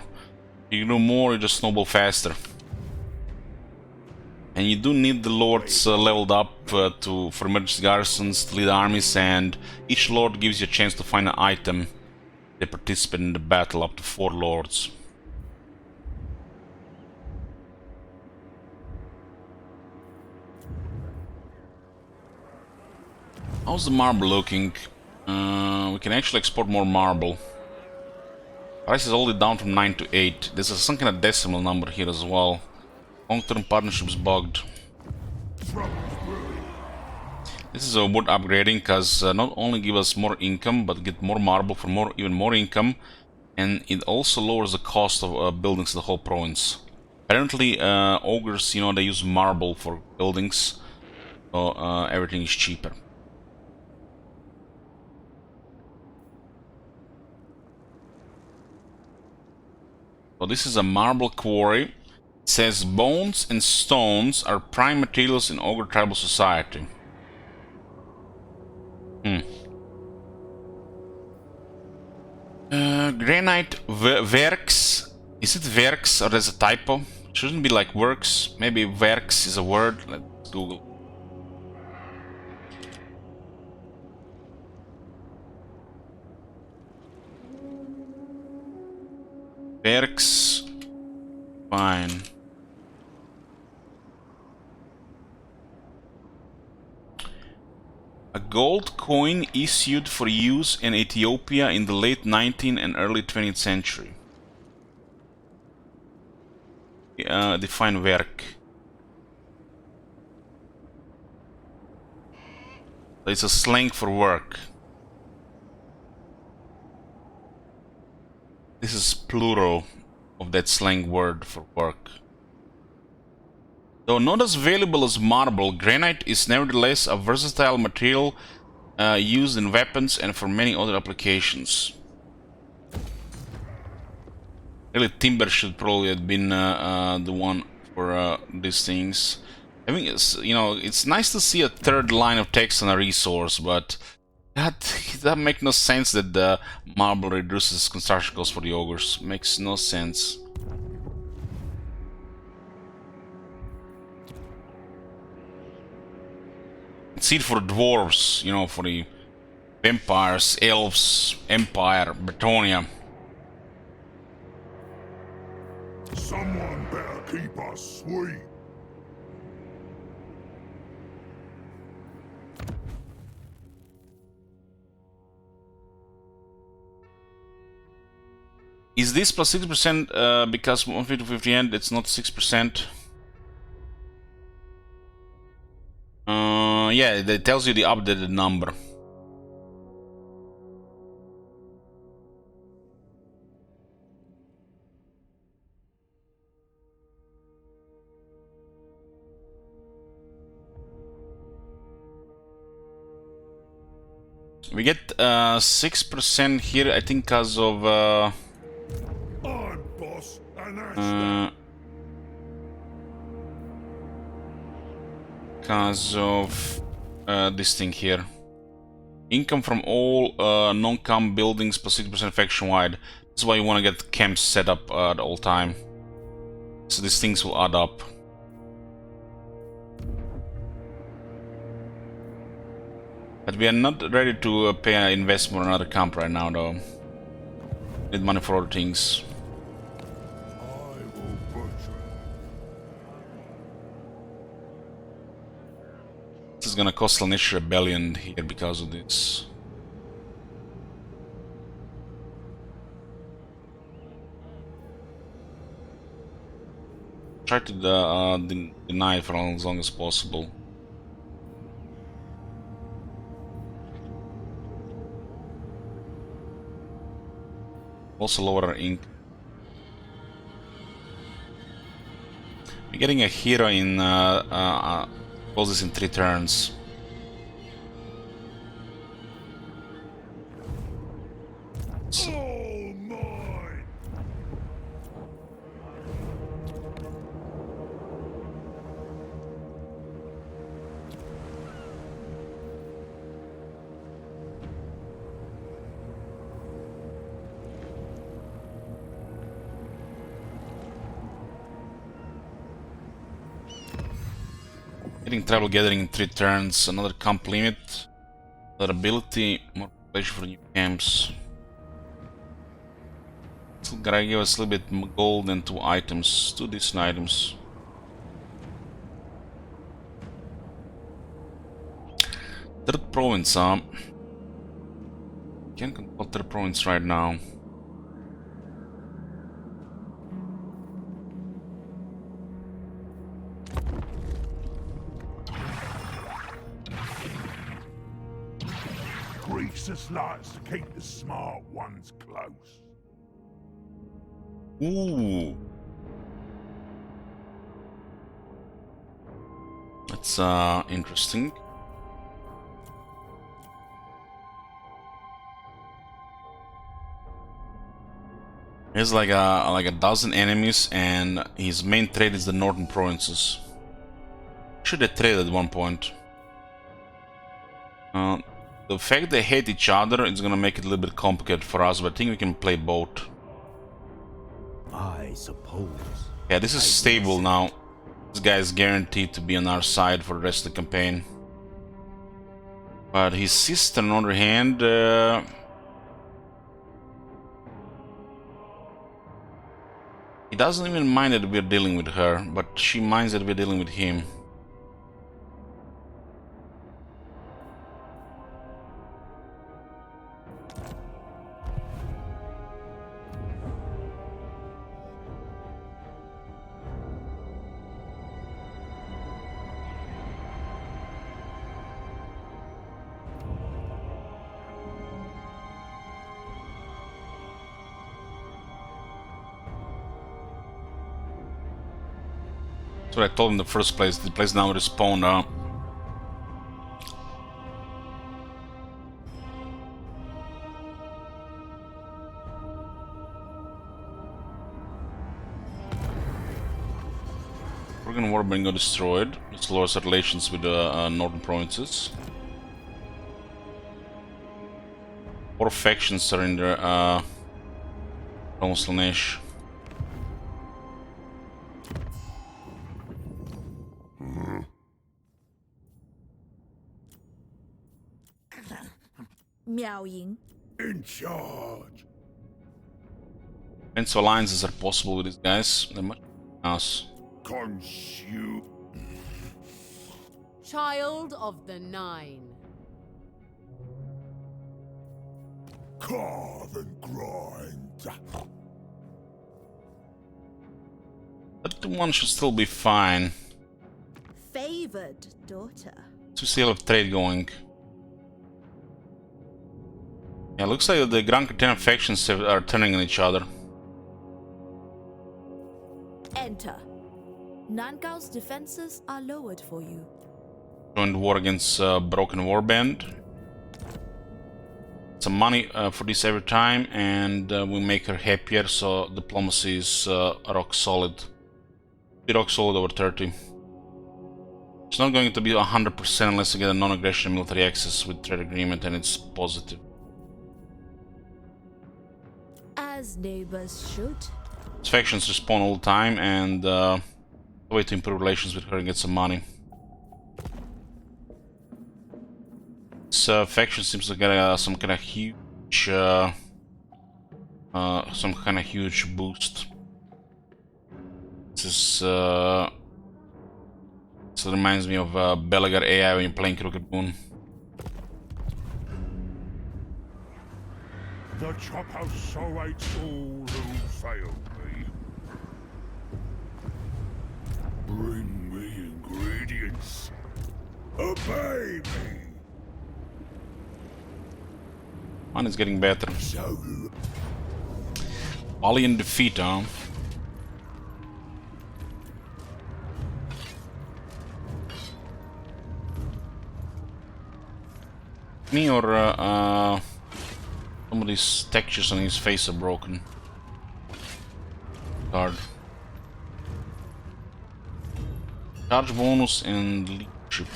Speaker 1: You can do more, you just snowball faster. And you do need the lords leveled up for emergency garrisons, to lead armies, and each lord gives you a chance to find an item. They participate in the battle, up to 4 lords. How's the marble looking? We can actually export more marble. Price is already down from 9 to 8. There's some kind of decimal number here as well. Long-term partnerships bugged. This is a wood upgrading because not only give us more income, but get more marble for even more income, and it also lowers the cost of buildings in the whole province. Apparently, ogres, they use marble for buildings, so everything is cheaper. So this is a marble quarry. It says bones and stones are prime materials in ogre tribal society. Granite works. Is it works or there's a typo? It shouldn't be like works. Maybe works is a word. Let's Google. Works. Fine. A gold coin issued for use in Ethiopia in the late 19th and early 20th century. Define werk. It's a slang for work. This is plural of that slang word for work. Though not as valuable as marble, granite is nevertheless a versatile material used in weapons and for many other applications. Really, timber should probably have been the one for these things. I mean, it's nice to see a third line of text on a resource, but that makes no sense that the marble reduces construction costs for the ogres. Makes no sense. See it for dwarves, for the vampires, elves, empire, Bretonia.
Speaker 2: Someone better keep us sweet.
Speaker 1: Is this plus 6% because 150 to 50 end, it's not 6%? Yeah, it tells you the updated number. We get 6% here, I think, because of
Speaker 2: I'm boss, and that's that.
Speaker 1: because of this thing here. Income from all non-camp buildings plus 6% faction-wide. That's why you want to get camps set up at all time. So these things will add up. But we are not ready to pay an investment on another camp right now, though. Need money for other things. This is gonna cost Slaanesh Rebellion here because of this. try to deny it for as long as possible. Also lower our ink. We're getting a hero in closes in 3 turns.
Speaker 2: All mine.
Speaker 1: Getting Tribal Gathering in 3 turns, another camp limit, another ability, more population for new camps. Still gotta give us a little bit more gold and 2 items, 2 decent items. Third province, can't control third province right now.
Speaker 2: Greasus likes to keep the smart ones close.
Speaker 1: Ooh. That's interesting. He has like a dozen enemies, and his main trade is the northern provinces. Should have traded at one point. The fact they hate each other is gonna make it a little bit complicated for us, but I think we can play both.
Speaker 5: I suppose.
Speaker 1: Yeah, this is stable now. This guy is guaranteed to be on our side for the rest of the campaign. But his sister, on the other hand, he doesn't even mind that we're dealing with her, but she minds that we're dealing with him. That's what I told him in the first place. The place now respawned. Organ Warband got destroyed. This lowers our relations with the northern provinces. 4 factions are in there. Almost Laneige.
Speaker 3: Miao Ying.
Speaker 2: In charge.
Speaker 1: Defensive alliances are possible with these guys. They're much us.
Speaker 2: Consume.
Speaker 6: Child of the Nine.
Speaker 2: Carve and grind.
Speaker 1: That one should still be fine.
Speaker 3: Favored daughter.
Speaker 1: To still have trade going. Yeah, looks like the Grand Cartesian factions are turning on each other.
Speaker 3: Enter. Nangao's defenses are lowered for you.
Speaker 1: Joined war against Broken Warband. Some money for this every time, and we make her happier, so diplomacy is rock solid. Be rock solid over 30. It's not going to be 100% unless you get a non-aggression military access with trade agreement, and it's positive.
Speaker 3: As neighbors should.
Speaker 1: These factions respawn all the time, and a way to improve relations with her and get some money. This faction seems to get some kind of huge boost. This is this reminds me of Belagar AI when you're playing Crooked Moon.
Speaker 2: The chop house so hates all who failed me. Bring me ingredients. Obey me.
Speaker 1: Mine is getting better.
Speaker 2: So
Speaker 1: Valiant defeat, huh? Me or some of these textures on his face are broken. Card. Charge bonus and leadership.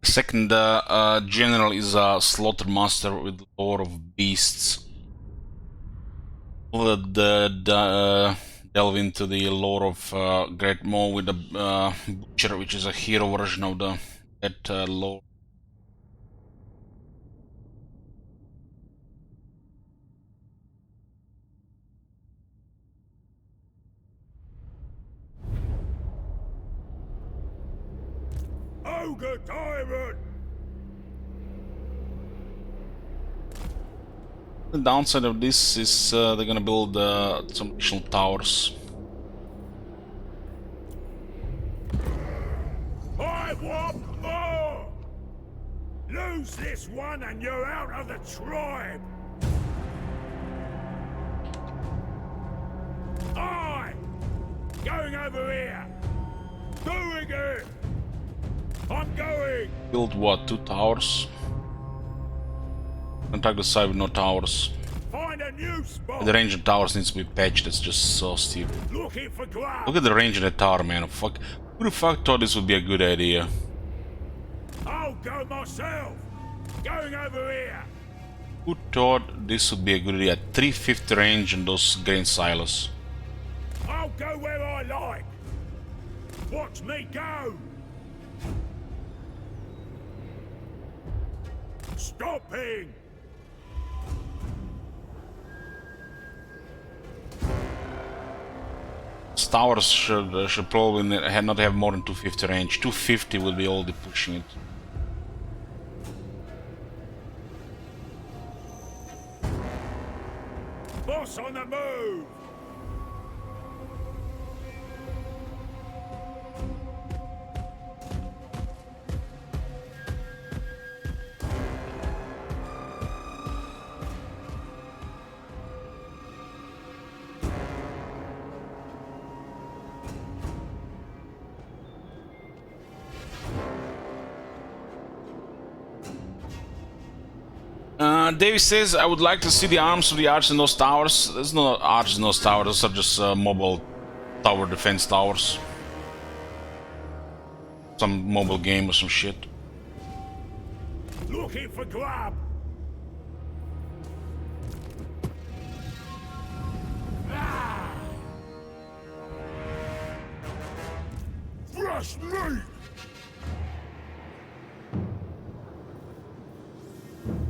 Speaker 1: Second general is a slaughter master with lore of beasts. We'll delve into the lore of Great Maw with the Butcher, which is a hero version of that lore.
Speaker 2: Ogre Tyrant!
Speaker 1: The downside of this is they're gonna build some additional towers.
Speaker 2: I want more! Lose this one and you're out of the tribe! Going over here! Doing it! I'm going!
Speaker 1: Build what? 2 towers? Attack the side with no towers.
Speaker 2: Find a new spot!
Speaker 1: The range of towers needs to be patched, it's just so stupid.
Speaker 2: Looking for grub!
Speaker 1: Look at the range of the tower, man. Fuck. Who the fuck thought this would be a good idea?
Speaker 2: I'll go myself! Going over here!
Speaker 1: Who thought this would be a good idea? 350 range on those grain silos.
Speaker 2: I'll go where I like! Watch me go! Stopping!
Speaker 1: Towers should probably not have more than 250 range. 250 will be all the pushing it.
Speaker 2: Boss on the move!
Speaker 1: David says, I would like to see the arms of the arch in those towers. There's no arches in those towers, those are just mobile tower defense towers. Some mobile game or some shit.
Speaker 2: Looking for grub! Ah! Fresh meat!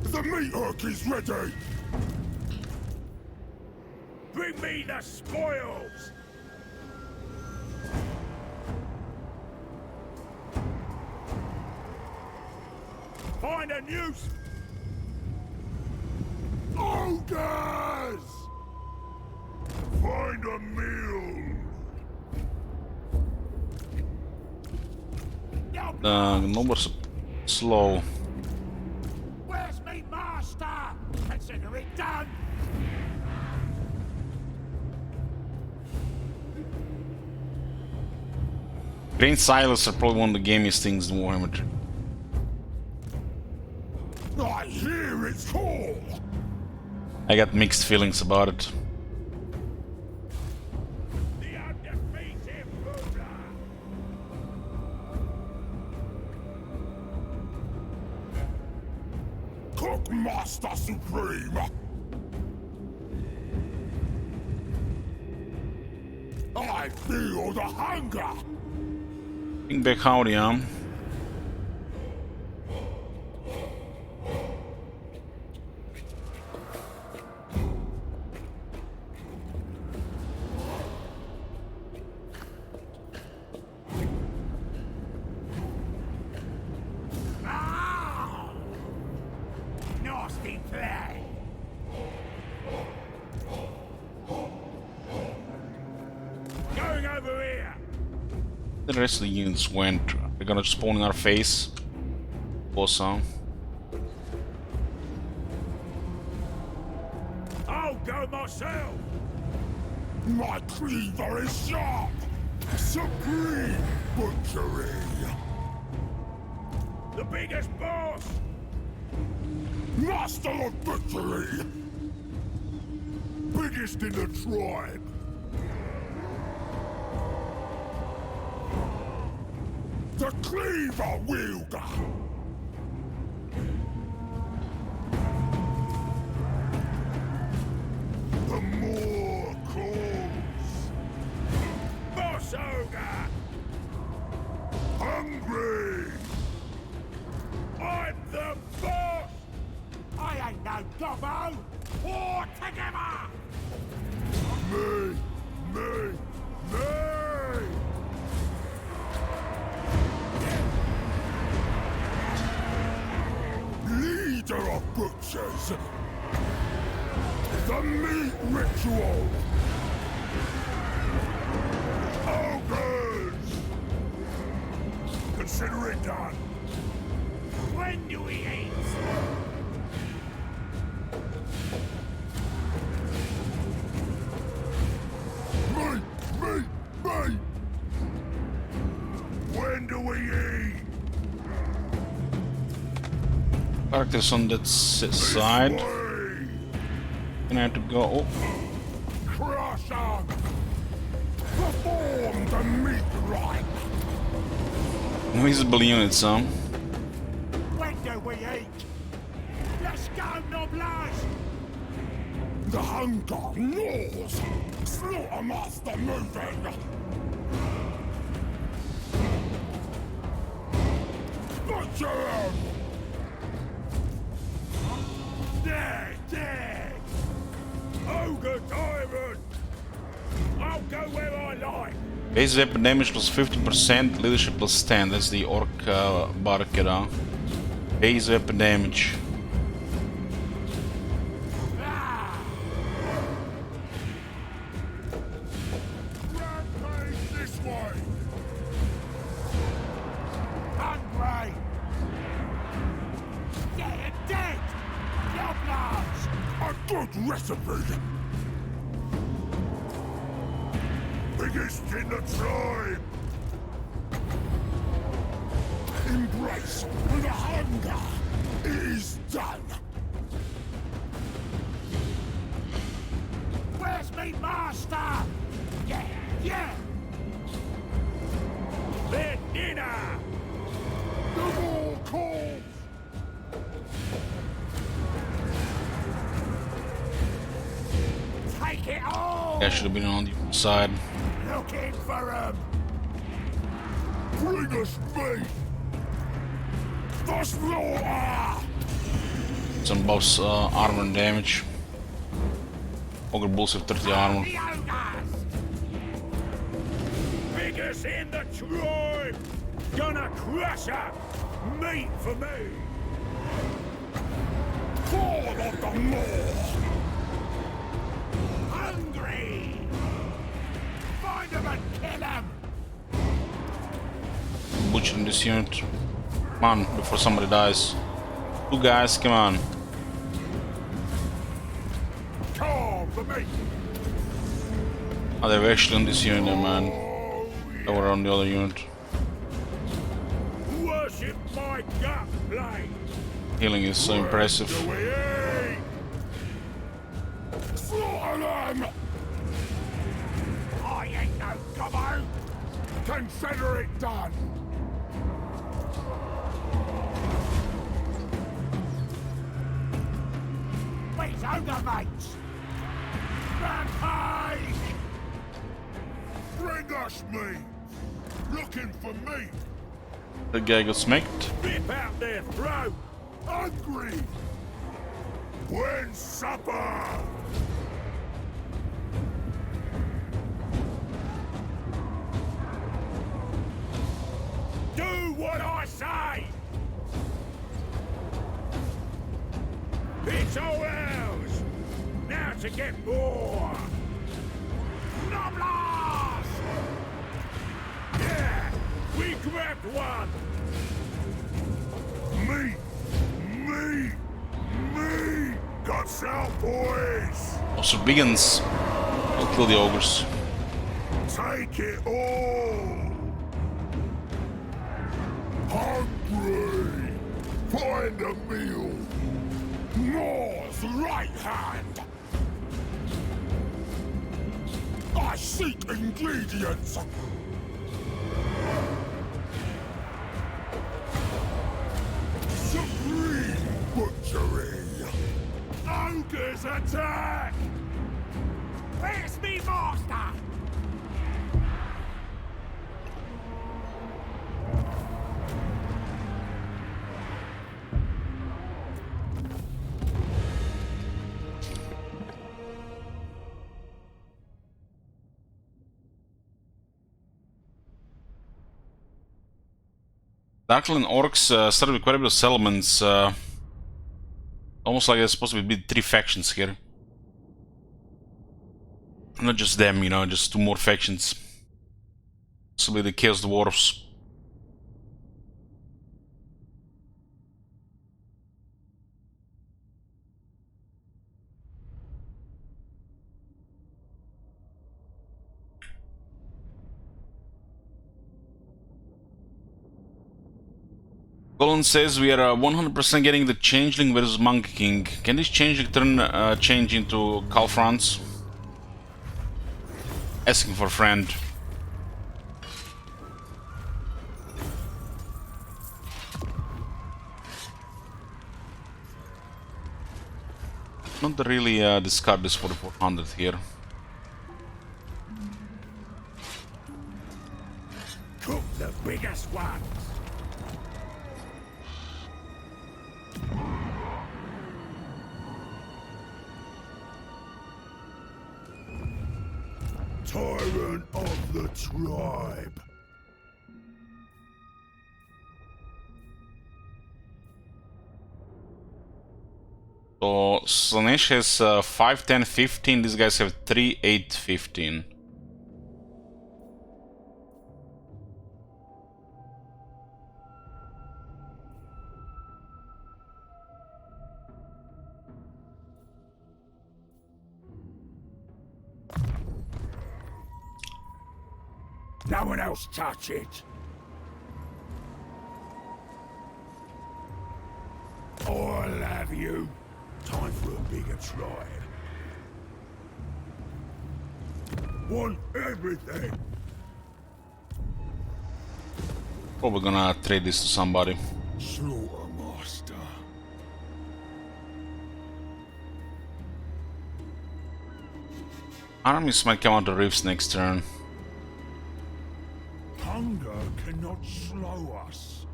Speaker 2: The meat hook is ready! Bring me the spoils! Find a new... Ogres! Find a meal!
Speaker 1: Numbers slow.
Speaker 2: Where's me master? Consider it done!
Speaker 1: Grain silos are probably one of the gamiest things in Warhammer 3.
Speaker 2: I hear its call!
Speaker 1: I got mixed feelings about it.
Speaker 2: The undefeated ruler! Cook Master Supreme! I feel the hunger.
Speaker 1: Bring back howdy, huh?
Speaker 2: Ah! Nasty play. Going over here.
Speaker 1: The rest of the units went. They're gonna spawn in our face. Awesome.
Speaker 2: I'll go myself. My cleaver is sharp. Supreme butchery. The biggest boss. Master of butchery. Biggest in the tribe. The cleaver wielder. The more calls. Boss ogre. Hungry. I'm the boss. I ain't no gobbo. All together. Me. Leader of butchers. The meat ritual. Ogres. Consider it done. When do we eat? Me! When do we eat?
Speaker 1: Characters on that side.
Speaker 2: Way.
Speaker 1: Gonna have to go. Oh,
Speaker 2: Crush 'em! Perform the meat rite!
Speaker 1: invisible units, huh?
Speaker 2: When do we eat? Let's go, noblesse! The hunger gnaws! Slaughtermaster moving! Butcher 'em! Dead! Ogre tyrant! I'll go where I like!
Speaker 1: Base weapon damage plus 50%, leadership plus 10. That's the orc barker, huh? Base weapon damage.
Speaker 2: Rampage this way! Hungry! Dead! Your bloods! A good recipe! Biggest in the tribe! Embrace the hunger! It is done! Where's me master? Yeah! Their dinner! The more calls! Take it all!
Speaker 1: I should have been on the side.
Speaker 2: Looking for 'em! Bring us meat! The slaughter!
Speaker 1: Some boss armor and damage. Ogre bulls have 30 armor.
Speaker 2: The ogres! Biggest in the tribe! Gonna crush her! Meat for me! Call of the Maw! Hungry! Find him and kill him!
Speaker 1: Butcher in this unit. Come on, before somebody dies. You guys, come on.
Speaker 2: Call for me!
Speaker 1: Oh, they're actually on this unit, man.
Speaker 2: Oh,
Speaker 1: They were on the other unit.
Speaker 2: worship my gut blade!
Speaker 1: Healing is so impressive.
Speaker 2: Do we eat? Slaughter them! I ain't no gobbo! Consider it done! These ogre mates! Rampage! Bring us meat! Looking for meat!
Speaker 1: The guy got smacked.
Speaker 2: Rip out their throat! Hungry! When's supper? Do what I say! It's all ours! Now to get more! Noblas! Yeah! We grabbed one! Meat! Meat! Meat! Guts out, boys!
Speaker 1: Also biggins. I'll kill the ogres.
Speaker 2: Take it all! Hungry! Find a meal! Nor's right hand! I seek ingredients! Supreme butchery! Ogres attack! Where's me master?
Speaker 1: Darkland orcs started with quite a bit of settlements. Almost like there's supposed to be 3 factions here. Not just them, you know, just 2 more factions. Possibly the Chaos Dwarfs. Colin says we are 100% getting the Changeling versus Monkey King. Can this Changeling turn change into Calfrance? Asking for a friend. Not really discard this 4400 here.
Speaker 2: Cook the biggest ones! Tyrant of the tribe.
Speaker 1: So Slanesh has 5, 10, 15. These guys have 3, 8, 15.
Speaker 2: No one else touch it. I'll have you. Time for a bigger tribe. Want everything.
Speaker 1: Probably gonna trade this to somebody.
Speaker 2: Slaughter master.
Speaker 1: Armies might come out of rifts next turn.
Speaker 2: Hunger cannot slow us.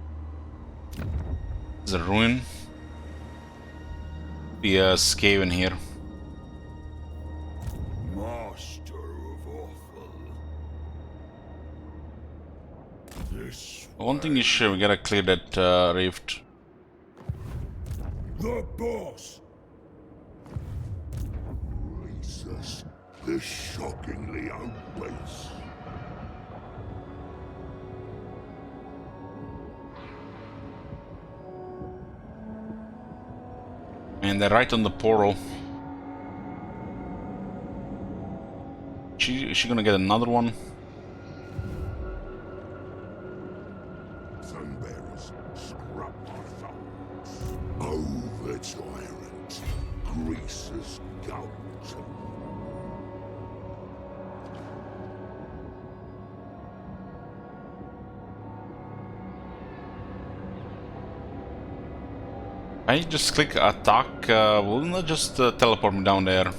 Speaker 1: There's a ruin. Be a Skaven here.
Speaker 2: Master of awful. This
Speaker 1: One thing is sure, we gotta clear that rift.
Speaker 2: the boss. Jesus, this shockingly obese.
Speaker 1: And they're right on the portal. Is she gonna get another one?
Speaker 2: Sunbearers, scrub my thumbs. Over tyrant, greaser's gold.
Speaker 1: I just click attack, will not just teleport me down there.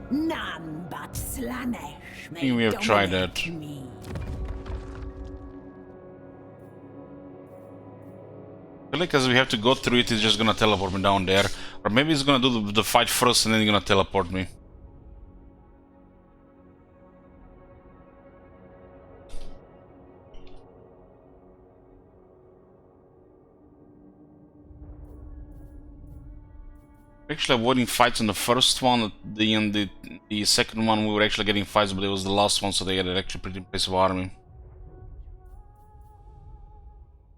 Speaker 5: None but Slanesh
Speaker 1: I think
Speaker 5: may
Speaker 1: we have tried
Speaker 5: dominate
Speaker 1: that.
Speaker 5: me.
Speaker 1: feel like as we have to go through it, it's just gonna teleport me down there. Or maybe it's gonna do the fight first and then it's gonna teleport me. Actually avoiding fights on the first one. The second one we were actually getting fights, but it was the last one, so they had an actually pretty impressive army.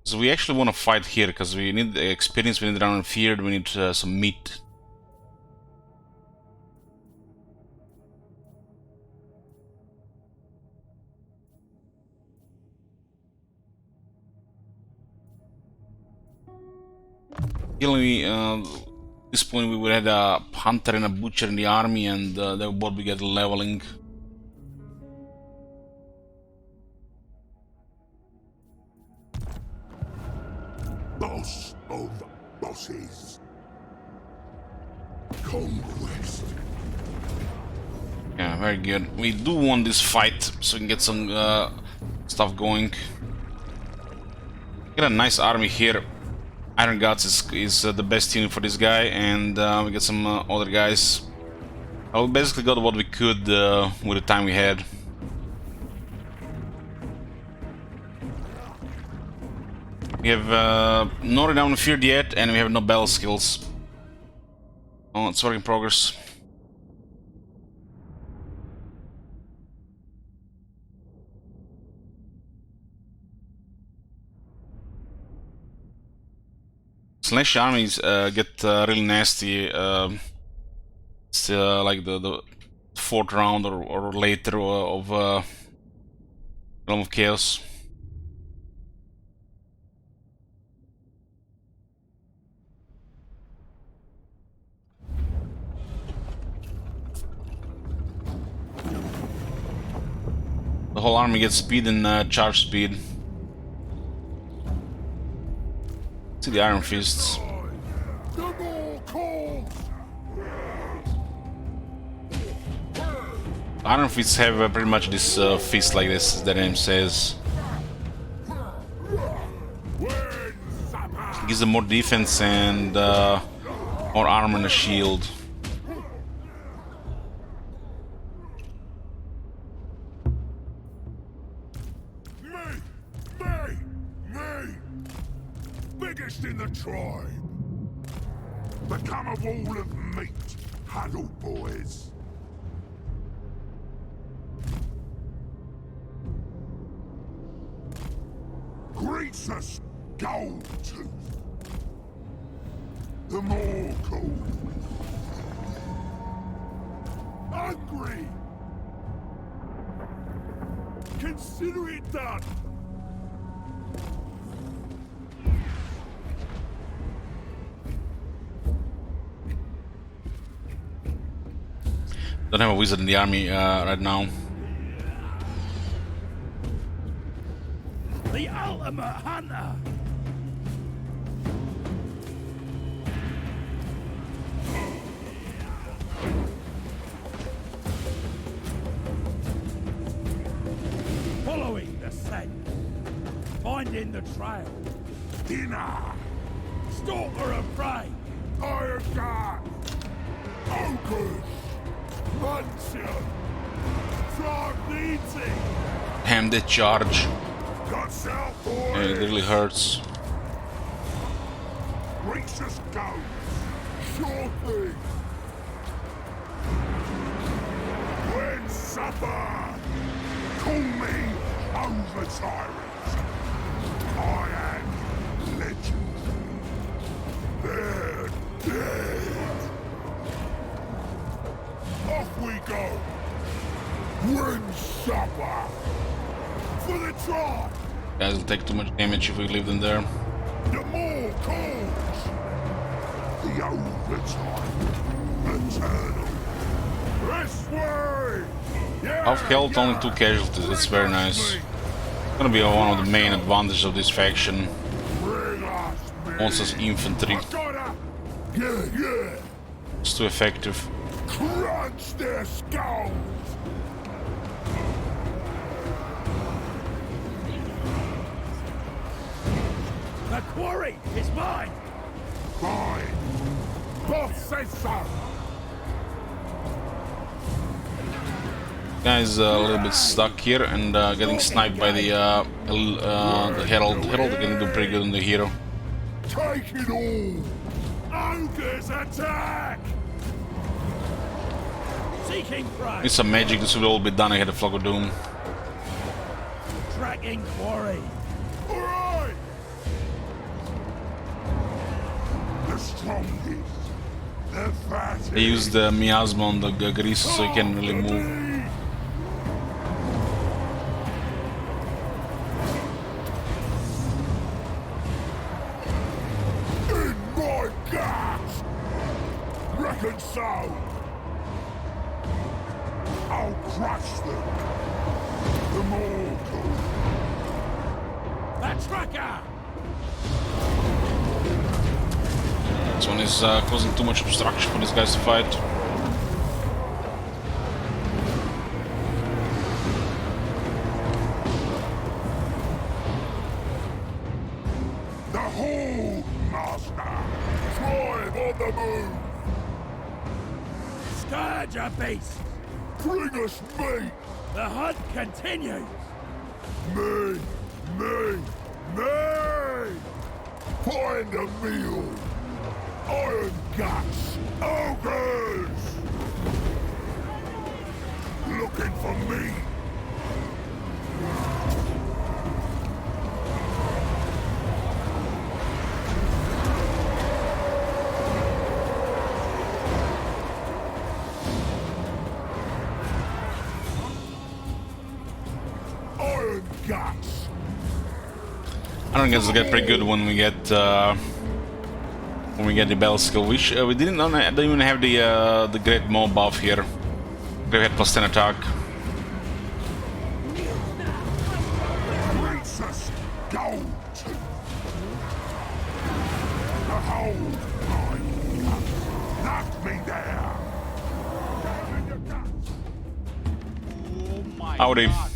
Speaker 1: So we actually want to fight here because we need the experience, we need round and feared, we need some meat. At this point we would have a hunter and a butcher in the army, and they would both be getting leveling.
Speaker 2: Boss of bosses. Conquest.
Speaker 1: Yeah, very good. We do want this fight so we can get some stuff going. Get a nice army here. Iron Gods is the best unit for this guy, and we get some other guys. We basically got what we could with the time we had. We have no renowned feared yet, and we have no battle skills. Oh, it's work in progress. Slash armies get really nasty. It's like the fourth round or later of Realm of Chaos. The whole army gets speed and charge speed. See the Iron Fists. Iron Fists have pretty much this fist like this, as the name says. It gives them more defense and more armor and a shield.
Speaker 2: Biggest in the tribe. Become a wall of meat, huddle boys. Greets us, Goldtooth. The more cool. Hungry. Consider it done.
Speaker 1: Don't have a wizard in the army right now.
Speaker 2: The ultimate hunter! Following the scent. Finding the trail. Dinner! Stalker of prey! Iron Guard! Ogres! Muncher! Frogneeting!
Speaker 1: Damn, that charge.
Speaker 2: Guts out, boys!
Speaker 1: Yeah, it really hurts.
Speaker 2: Gracious goes! Sure thing! When supper! Call me over tyrant! I am legend! They're dead! Off we go! When supper! For the tribe!
Speaker 1: Guys will take too much damage if we leave them there.
Speaker 2: The more calls! The overtime! Eternal! This way! Yeah,
Speaker 1: Half health, only 2 casualties, that's very nice. Gonna be one of the main advantages of this faction.
Speaker 2: Bring us, man.
Speaker 1: Monsters infantry.
Speaker 2: I gotta... Yeah.
Speaker 1: It's too effective.
Speaker 2: Crunch their skulls! The quarry is mine! Mine! Boss says so!
Speaker 1: Guy's a little bit stuck here and getting sniped by the Herald. Herald can do pretty good on the hero.
Speaker 2: Take it all! Ogres attack! Seeking prey!
Speaker 1: Need some magic, this will all be done ahead of Flock of Doom.
Speaker 2: Tracking quarry! Alright! The strongest! The fattest!
Speaker 1: They use the miasma on the grease so he can't really move.
Speaker 2: Reckon so! I'll crush them! The mortal! That tracker!
Speaker 1: This one is causing too much obstruction for these guys to fight.
Speaker 2: The Horde, Master! Drive on the move! Scourge a beast! Bring us meat! The hunt continues! Me! Me! Me! Find a meal! Iron guts! Ogres! Looking for me! Iron guts!
Speaker 1: I don't guess it'll get pretty good when we get the battle skill. We don't even have the Great Maw buff here. We had +10 attack.
Speaker 2: Princess Goldtooth! The whole mine! Knock me there!
Speaker 4: Oh my
Speaker 1: Howdy.
Speaker 4: god.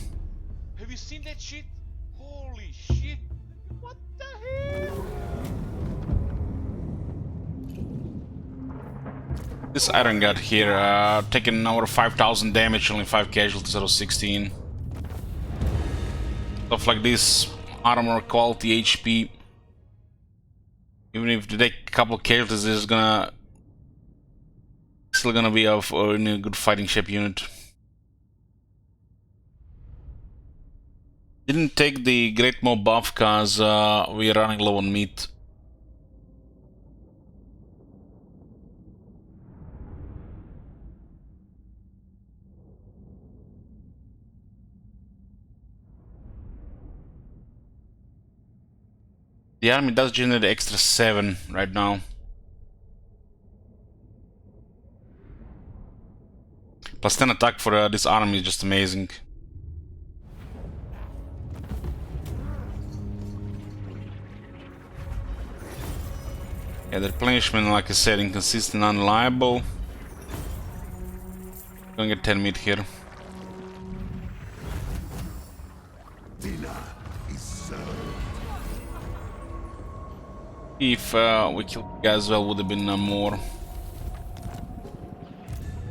Speaker 4: Have you seen that shit? Holy shit. What the hell?
Speaker 1: This Iron God here, taking over 5,000 damage, only 5 casualties out of 16. Stuff like this, armor, quality, HP. Even if they take a couple of casualties, it's still gonna be in a good fighting shape unit. Didn't take the Great Maw buff cause we're running low on meat. The army does generate extra 7 right now. +10 attack for this army is just amazing. Yeah, the replenishment, like I said, inconsistent, unreliable. Gonna get 10 meat here.
Speaker 2: Dinner is served.
Speaker 1: If we killed the guy as well, would have been more.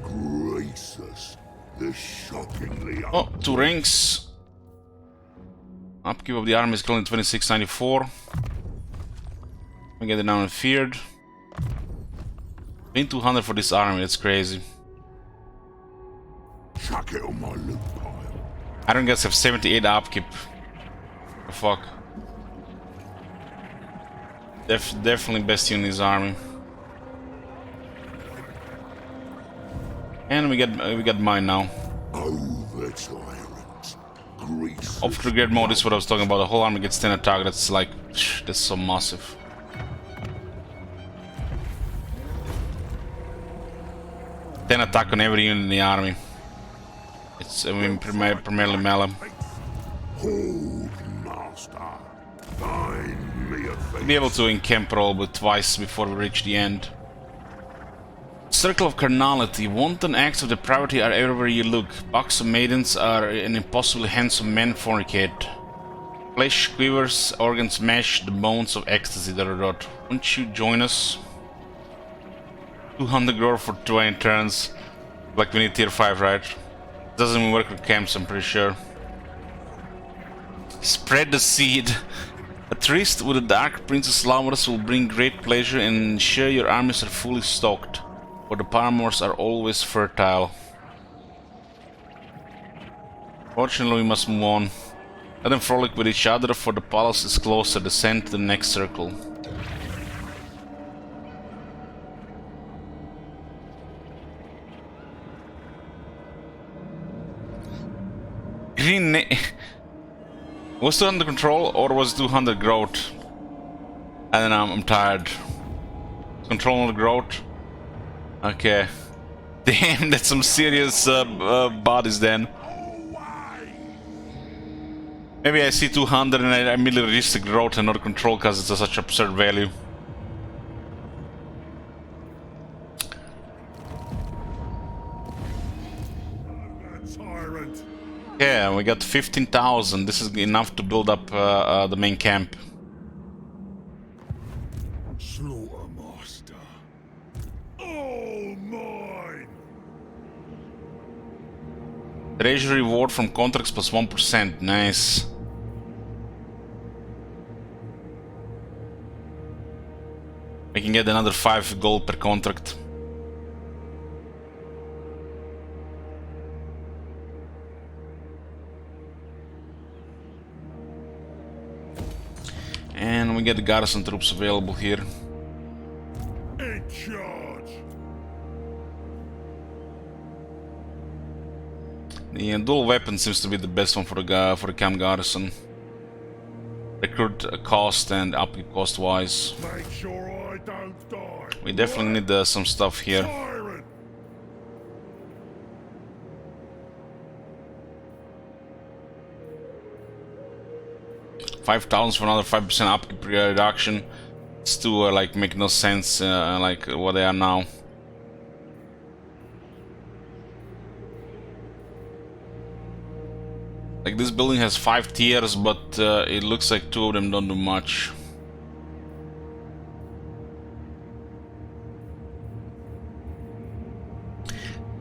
Speaker 2: Gracious, the shockingly
Speaker 1: Oh, 2 ranks. Upkeep of the army is currently 2694. We get it down and feared. 2200 for this army, that's crazy.
Speaker 2: chuck it on my loot pile.
Speaker 1: Iron guys have 78 upkeep. The fuck. Definitely best unit in his army. And we got mine now.
Speaker 2: Over tyrant, grease.
Speaker 1: Off to great mode is what I was talking about. The whole army gets 10 attack. That's like, that's so massive. Ten attack on every unit in the army. It's primarily melee.
Speaker 2: Hold, master. Find me a face.
Speaker 1: Be able to encamp probably twice before we reach the end. Circle of Carnality. Wanton acts of depravity are everywhere you look. Buxom maidens are an impossibly handsome men fornicate. Flesh quivers, organs mesh, the bones of ecstasy. Won't you join us? 200 growth for 20 turns. Like we need tier 5, right? Doesn't even work with camps, I'm pretty sure. Spread the seed. A tryst with the Dark Princess Lamarus will bring great pleasure and ensure your armies are fully stocked, for the paramours are always fertile. Fortunately, we must move on. Let them frolic with each other, for the palace is closer. Descend to the next circle. Green was it under control or was it 200 growth? I don't know, I'm tired. Control the growth. Okay. Damn, that's some serious bodies then. Maybe I see 200 and I immediately reach the growth and not control because it's a such absurd value. Yeah, we got 15,000. This is enough to build up the main camp.
Speaker 2: Slaughtermaster. All mine.
Speaker 1: Treasury reward from contracts plus 1%. Nice. I can get another 5 gold per contract. And we get the garrison troops available here.
Speaker 2: In charge.
Speaker 1: The dual weapon seems to be the best one for the camp garrison. Recruit cost and upkeep cost wise.
Speaker 2: Make sure I don't die.
Speaker 1: We definitely need some stuff here.
Speaker 2: Tyrant.
Speaker 1: 5,000 for another 5% upkeep reduction. It's to like make no sense like what they are now. Like this building has 5 tiers, but it looks like 2 of them don't do much.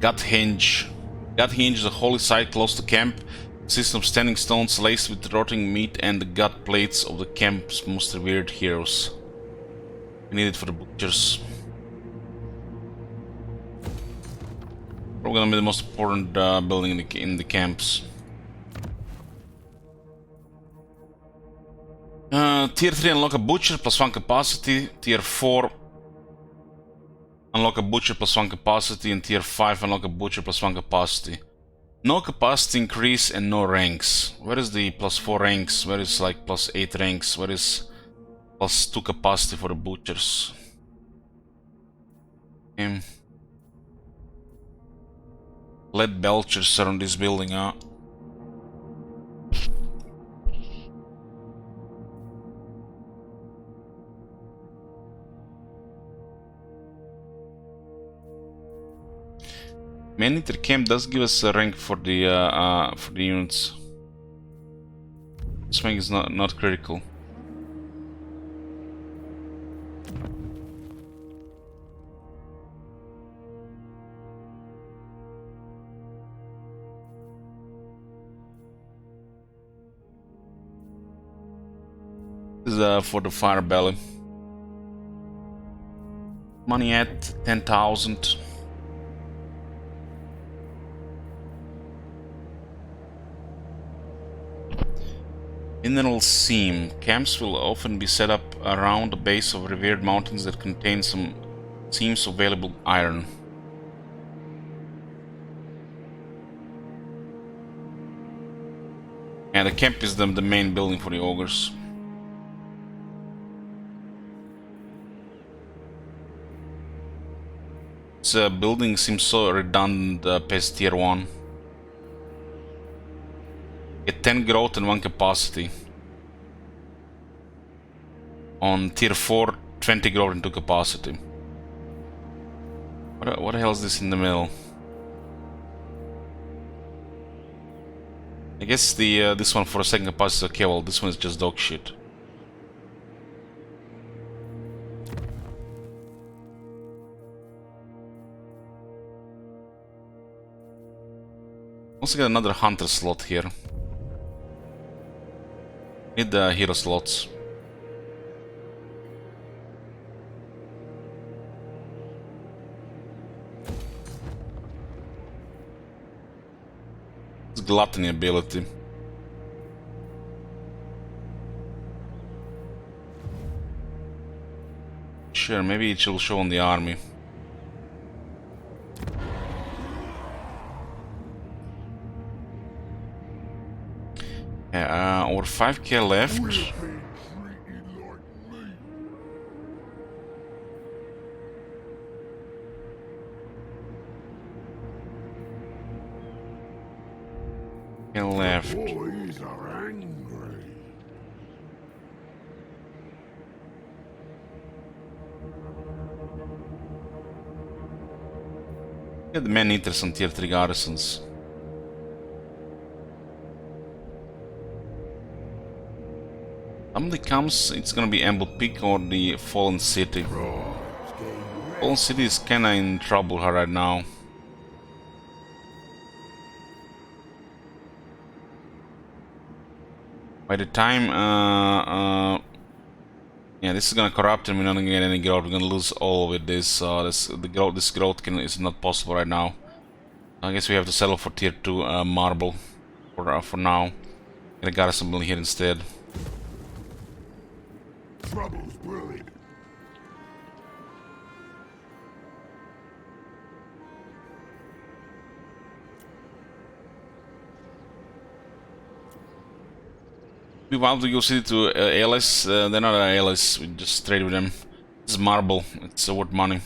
Speaker 1: Gut Hinge. Gut Hinge is a holy site close to camp. System of standing stones laced with rotting meat and the gut plates of the camp's most revered heroes. We need it for the butchers. Probably gonna be the most important building in the camps. Tier 3 unlock a butcher plus 1 capacity. Tier 4 unlock a butcher plus 1 capacity. And tier 5 unlock a butcher plus 1 capacity. No capacity increase and no ranks. Where is the plus 4 ranks? Where is like plus 8 ranks? Where is plus 2 capacity for the butchers? Lead belchers are on this building, huh? Man-eater camp does give us a rank for the units. This rank is not critical. This is for the fire belly. Money at 10,000. Mineral seam. Camps will often be set up around the base of revered mountains that contain some seams of valuable iron. And the camp is the main building for the ogres. This building seems so redundant past tier 1. Get 10 growth and 1 capacity. On tier 4, 20 growth and 2 capacity. What the hell is this in the middle? I guess the this one for a second capacity is okay, well this one is just dog shit. Also get another hunter slot here. Need the hero slots. It's gluttony ability. Sure, maybe it will show on the army. Or 5k left. Left.
Speaker 2: Boys are angry.
Speaker 1: Get the man-eaters on tier 3 garrisons. Somebody comes, it's gonna be Amble Peak or the Fallen City. Fallen City is kinda in trouble right now. By the time, yeah, this is gonna corrupt and we're not gonna get any growth. We're gonna lose all with this. This growth is not possible right now. I guess we have to settle for tier 2 marble for now. Get a garrison building here instead.
Speaker 2: Trouble's brewing.
Speaker 1: We want to go city to ALS. They're not ALS. We just trade with them. This is marble. It's worth money.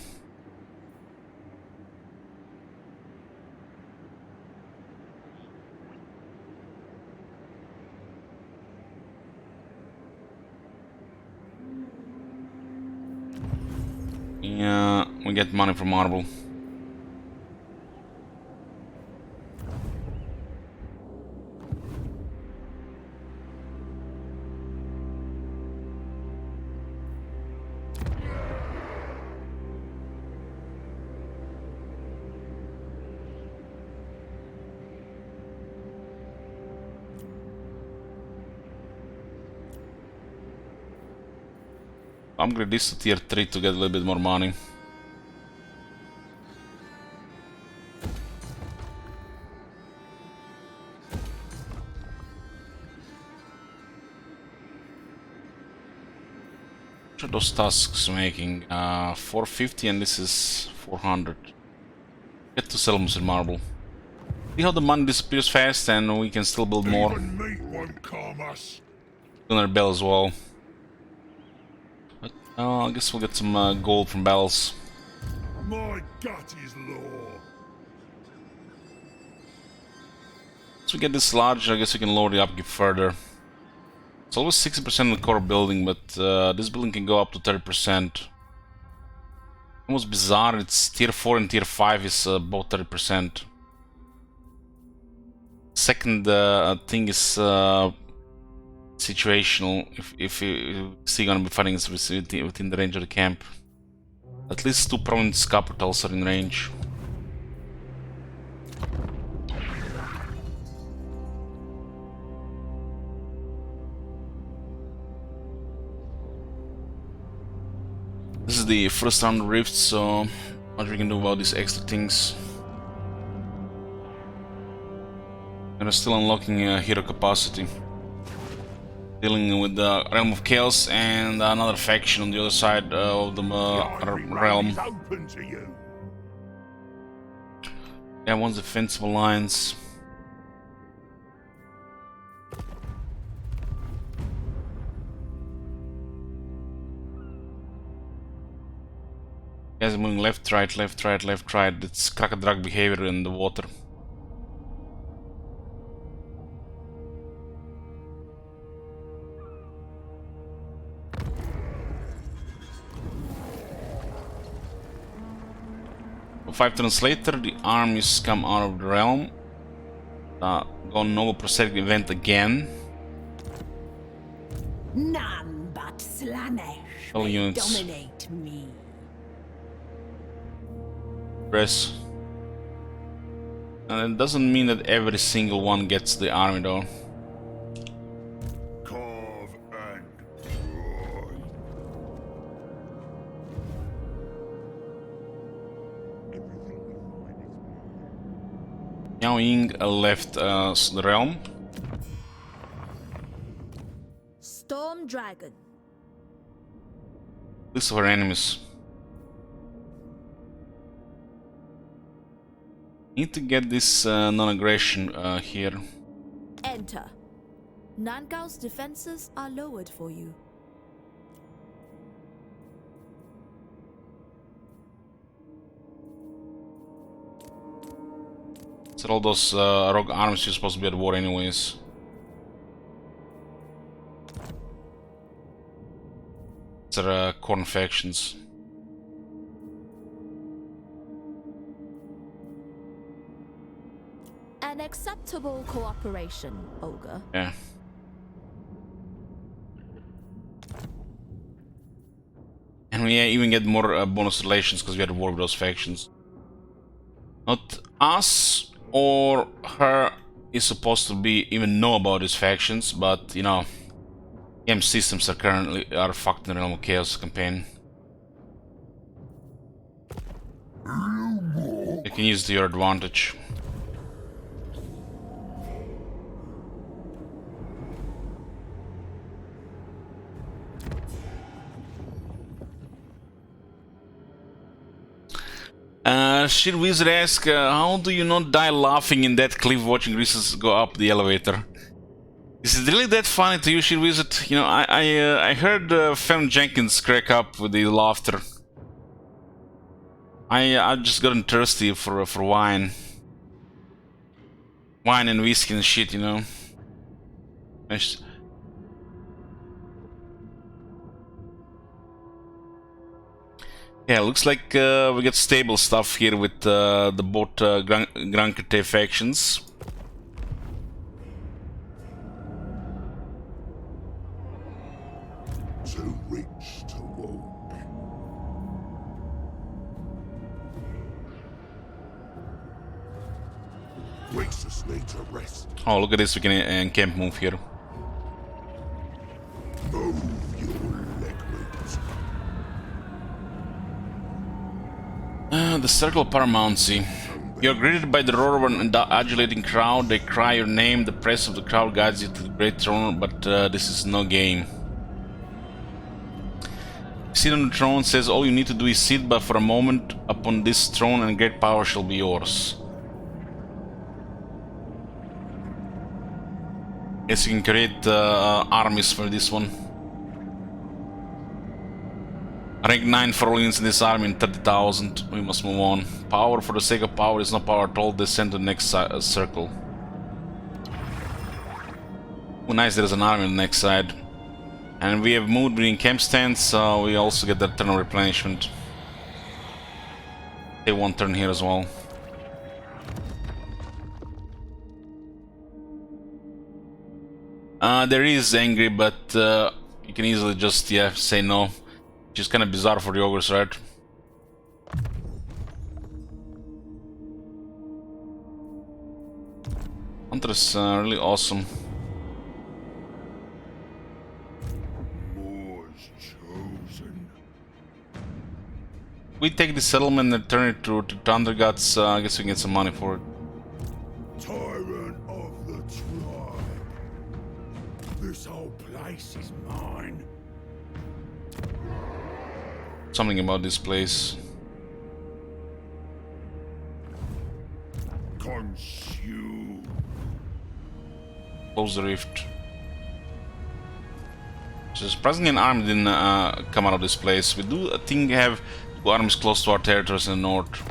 Speaker 1: Yeah, we get money from marble. Upgrade this to tier 3 to get a little bit more money. What are those tasks making? 450 and this is 400. Get to settlements in marble. See how the money disappears fast and we can still build more.
Speaker 2: Even meat won't calm us.
Speaker 1: Gunner Bell as well. But I guess we'll get some gold from bells.
Speaker 2: My gut is law.
Speaker 1: Once we get this large, I guess we can lower the upkeep further. It's always 60% in the core building, but this building can go up to 30%. Almost bizarre, it's tier 4 and tier 5 is both 30%. Second thing is situational, if you see gonna be fighting within the range of the camp. At least 2 province capitals are in range. This is the first round of rifts, so what we can do about these extra things. And we're still unlocking hero capacity. Dealing with the Realm of Chaos and another faction on the other side of the realm.
Speaker 2: Open to you.
Speaker 1: Yeah, one's defensive alliance. Guys are moving left, right, left, right, left, right. It's crack-a-drag behavior in the water. So 5 turns later, the armies come out of the realm. Go noble prosthetic event again.
Speaker 5: None but Slanesh
Speaker 1: All
Speaker 5: may
Speaker 1: units.
Speaker 5: dominate me.
Speaker 1: Press. And it doesn't mean that every single one gets the army though.
Speaker 2: Carve and cry.
Speaker 1: Yao Ying left the realm.
Speaker 3: Storm Dragon.
Speaker 1: List of our enemies. Need to get this non-aggression here.
Speaker 3: Enter. Nankao's defenses are lowered for you.
Speaker 1: So all those rogue armies you're supposed to be at war anyways. These are corn factions.
Speaker 3: An acceptable cooperation, Ogre.
Speaker 1: Yeah. And we even get more bonus relations because we had to war with those factions. Not us or her is supposed to be even know about these factions, but you know, game systems are currently fucked in the Realm of Chaos campaign. You can use it to your advantage. Shit Wizard asks, how do you not die laughing in that cliff watching Reese's go up the elevator? Is it really that funny to you, Shit Wizard? You know, I heard Fern Jenkins crack up with the laughter. I just gotten thirsty for wine. Wine and whiskey and shit, you know. Yeah, looks like we get stable stuff here with the both Grankete factions.
Speaker 2: Too rich to walk. Races need to rest.
Speaker 1: Oh, look at this, we can encamp move here.
Speaker 2: Move your leg roots.
Speaker 1: The Circle of Paramountcy. You're greeted by the roar of an adulating crowd. They cry your name. The press of the crowd guides you to the great throne, but this is no game. Sit on the throne says all you need to do is sit but for a moment upon this throne and great power shall be yours. Guess you can create armies for this one. Rank 9 for all units in this army in 30,000. We must move on. Power for the sake of power is no power at all. Descend to the next circle. Oh, nice, there's an army on the next side. And we have moved between camp stands, so we also get that turn of replenishment. Take one turn here as well. There is angry, but you can easily just, yeah, say no. Which is kind of bizarre for the ogres, right? Hunter is really awesome.
Speaker 2: More's chosen.
Speaker 1: We take the settlement and turn it to Thunder Guts. I guess we can get some money for it.
Speaker 2: Tyrant of the tribe. This whole place is mine.
Speaker 1: Something about this place.
Speaker 2: Consume.
Speaker 1: Close the rift. So surprisingly an army didn't come out of this place. We do, I think, have two armies close to our territories in the north.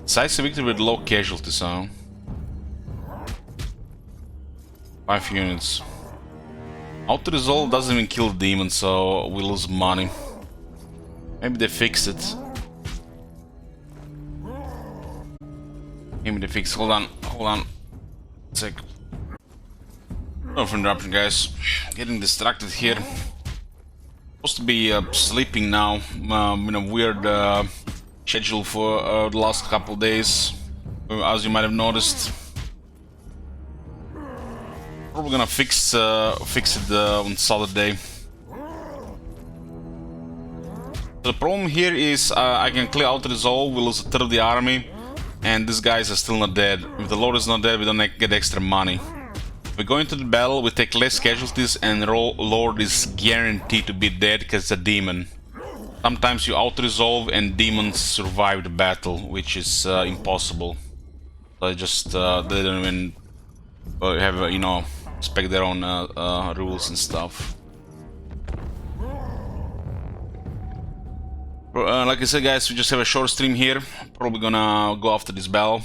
Speaker 1: Decisive victory with low casualties, huh? 5 units. Auto-resolve doesn't even kill the demon, so we lose money. Maybe they fixed it. Give me the fix. Hold on. Hold on. Sec. No for interruption, guys. Getting distracted here. Supposed to be sleeping now. In a weird schedule for the last couple days, as you might have noticed. Probably gonna fix it on Saturday. The problem here is I can clear out resolve, we lose a third of the army, and these guys are still not dead. If the Lord is not dead, we don't get extra money. We go into the battle, we take less casualties, and the Lord is guaranteed to be dead because it's a demon. Sometimes you auto-resolve and demons survive the battle, which is impossible. So they don't even have, you know, respect their own rules and stuff. Like I said, guys, we just have a short stream here. Probably gonna go after this battle.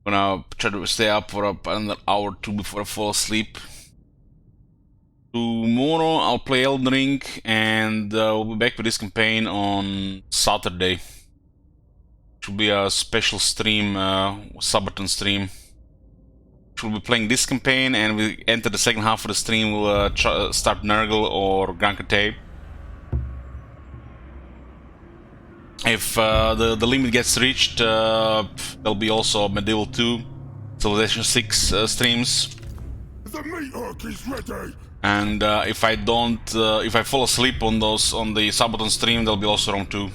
Speaker 1: Gonna try to stay up for another hour or two before I fall asleep. Tomorrow I'll play Elden Ring, and we'll be back with this campaign on Saturday. Should be a special stream, Sabaton stream. We'll be playing this campaign, and we enter the second half of the stream. We'll start Nurgle or Grand Cathay. If the limit gets reached, there'll be also Medieval 2, Civilization 6 streams.
Speaker 2: The meat hook is ready.
Speaker 1: And if I fall asleep on the Sabaton stream, there'll be also Rome 2.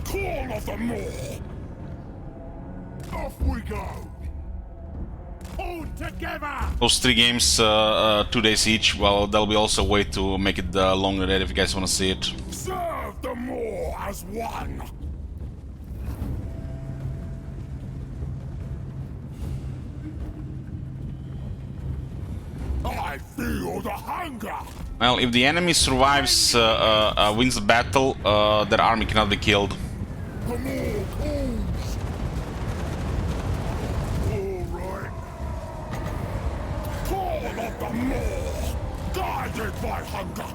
Speaker 2: Call of the Maw. Off we go. Hold together.
Speaker 1: Those 3 games, 2 days each. Well, there'll be also a way to make it longer than that if you guys want to see it.
Speaker 2: Serve the Maw as one. I feel the hunger.
Speaker 1: Well, if the enemy survives, wins the battle, their army cannot be killed.
Speaker 2: The Maw calls. All right. Call of the Maw, guided by hunger.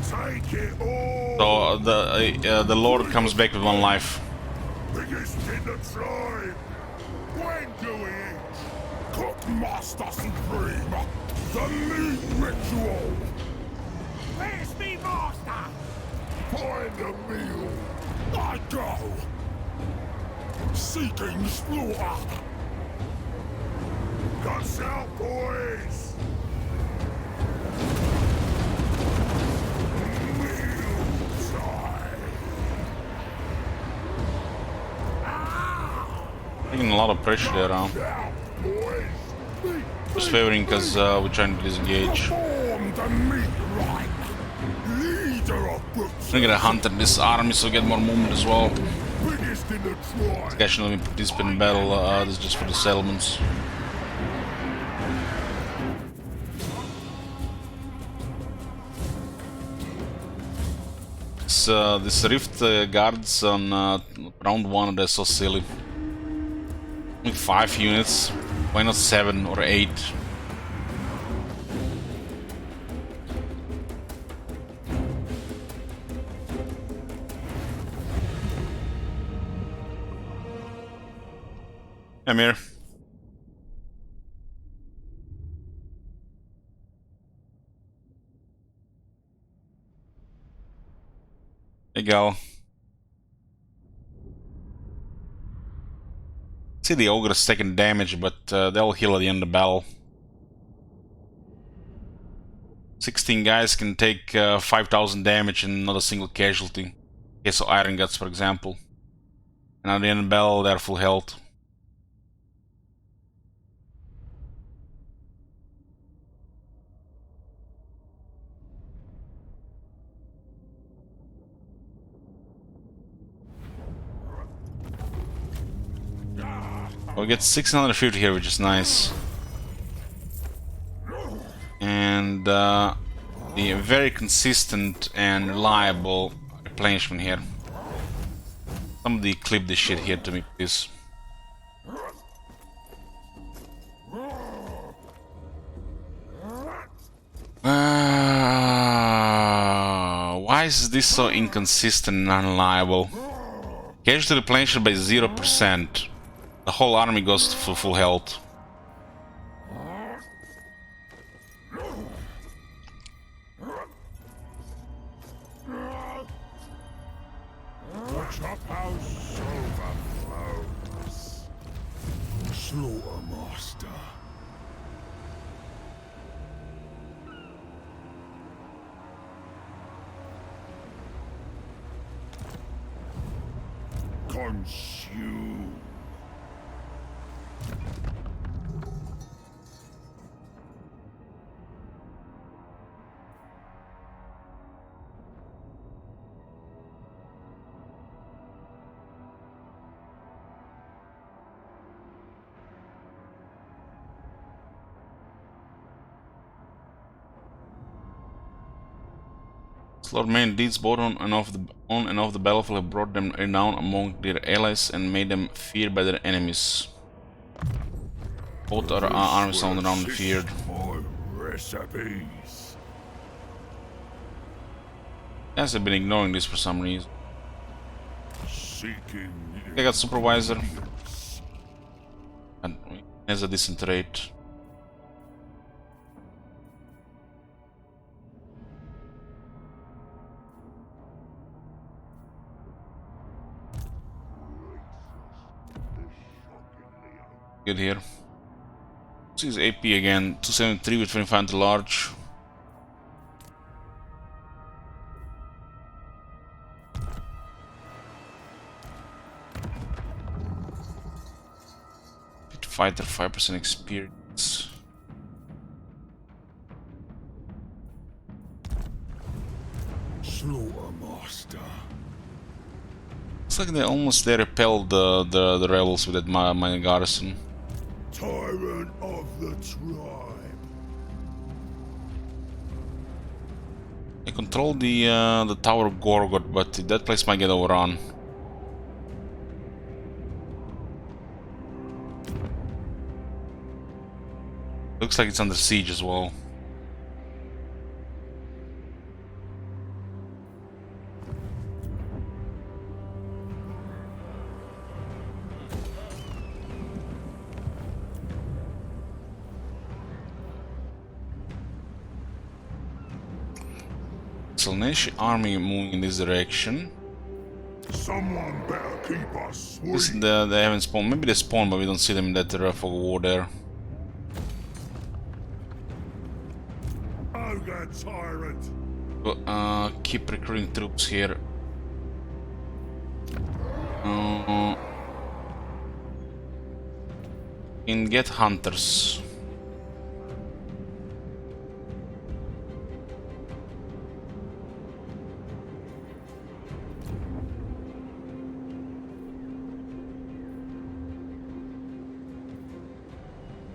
Speaker 2: Take it all.
Speaker 1: So the Lord comes back with 1 life.
Speaker 2: Biggest in the tribe. When do we eat? Cookmaster Supreme. The meat ritual. Where's me master? Find a meal. I go. Seeking slaughter. Guns out, boys. Meal time.
Speaker 1: Taking a lot of pressure there, huh?
Speaker 2: Out, boys.
Speaker 1: Just favoring because we're trying to disengage.
Speaker 2: Form the meat right. Leader of books.
Speaker 1: I'm gonna get a hunter in this army so get more movement as well.
Speaker 2: Biggest in the tribe.
Speaker 1: Guys shouldn't even participate in battle, this is just for the settlements. This Rift guards on round 1, they're so silly. Only 5 units, why not 7 or 8? I'm here. Hey, gal. See the ogre's taking damage, but they'll heal at the end of the battle. 16 guys can take 5,000 damage and not a single casualty. Case of Iron Guts, for example. And at the end of the battle, they're full health. We get 650 here, which is nice. And the very consistent and reliable replenishment here. Somebody clip this shit here to me, please. Why is this so inconsistent and unreliable? Casualty replenished by 0%. The whole army goes to full health.
Speaker 2: The chop house overflows. Slaughtermaster. Consume.
Speaker 1: Slaughter main deeds both on and off the battlefield have brought them renown among their allies and made them feared by their enemies. Both our armies sound around and feared.
Speaker 2: My recipes.
Speaker 1: Yes, I've been ignoring this for some reason.
Speaker 2: Seeking.
Speaker 1: I got supervisor
Speaker 2: ingredients.
Speaker 1: and has a decent rate. Good here. This is AP again, 273 with 25 to large. Pit fighter, 5% experience.
Speaker 2: Slaughtermaster.
Speaker 1: Looks like they almost repelled the rebels with that minor garrison.
Speaker 2: Tyrant of the tribe.
Speaker 1: I control the Tower of Gorgot, but that place might get overrun. Looks like it's under siege as well. Selneshi army moving in this direction.
Speaker 2: Someone better keep us
Speaker 1: This,
Speaker 2: sweet.
Speaker 1: they haven't spawned. Maybe they spawned, but we don't see them in that fog of war there.
Speaker 2: Ogre tyrant.
Speaker 1: But, keep recruiting troops here. And get hunters.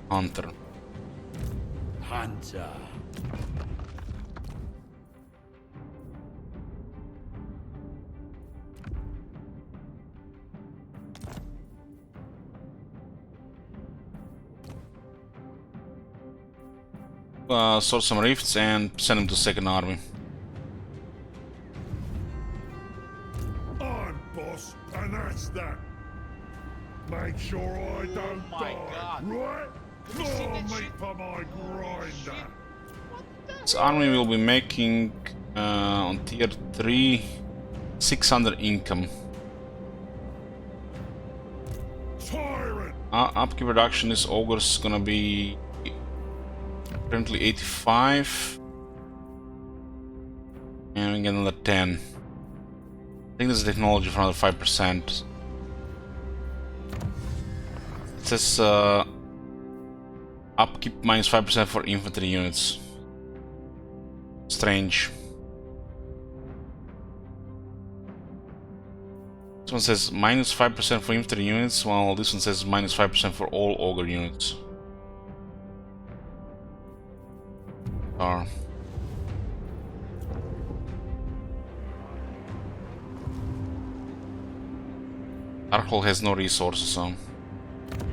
Speaker 1: Hunter.
Speaker 2: Hunter.
Speaker 1: Sort some rifts and send them to second army.
Speaker 2: I'm boss, and that's that. Make sure I don't
Speaker 4: my
Speaker 2: die,
Speaker 4: God.
Speaker 2: right?
Speaker 4: Have you seen
Speaker 2: More
Speaker 4: that
Speaker 2: meat
Speaker 4: shit?
Speaker 2: for my
Speaker 4: Holy shit.
Speaker 2: grinder.
Speaker 4: What the
Speaker 1: This army will be making on tier 3 600 income.
Speaker 2: Tyrant.
Speaker 1: Upkeep reduction is ogres gonna be currently 85. And we get another 10. I think there's a technology for another 5%. It says upkeep minus 5% for infantry units. Strange. This one says minus 5% for infantry units, while this one says minus 5% for all ogre units. Darkhold has no resources, so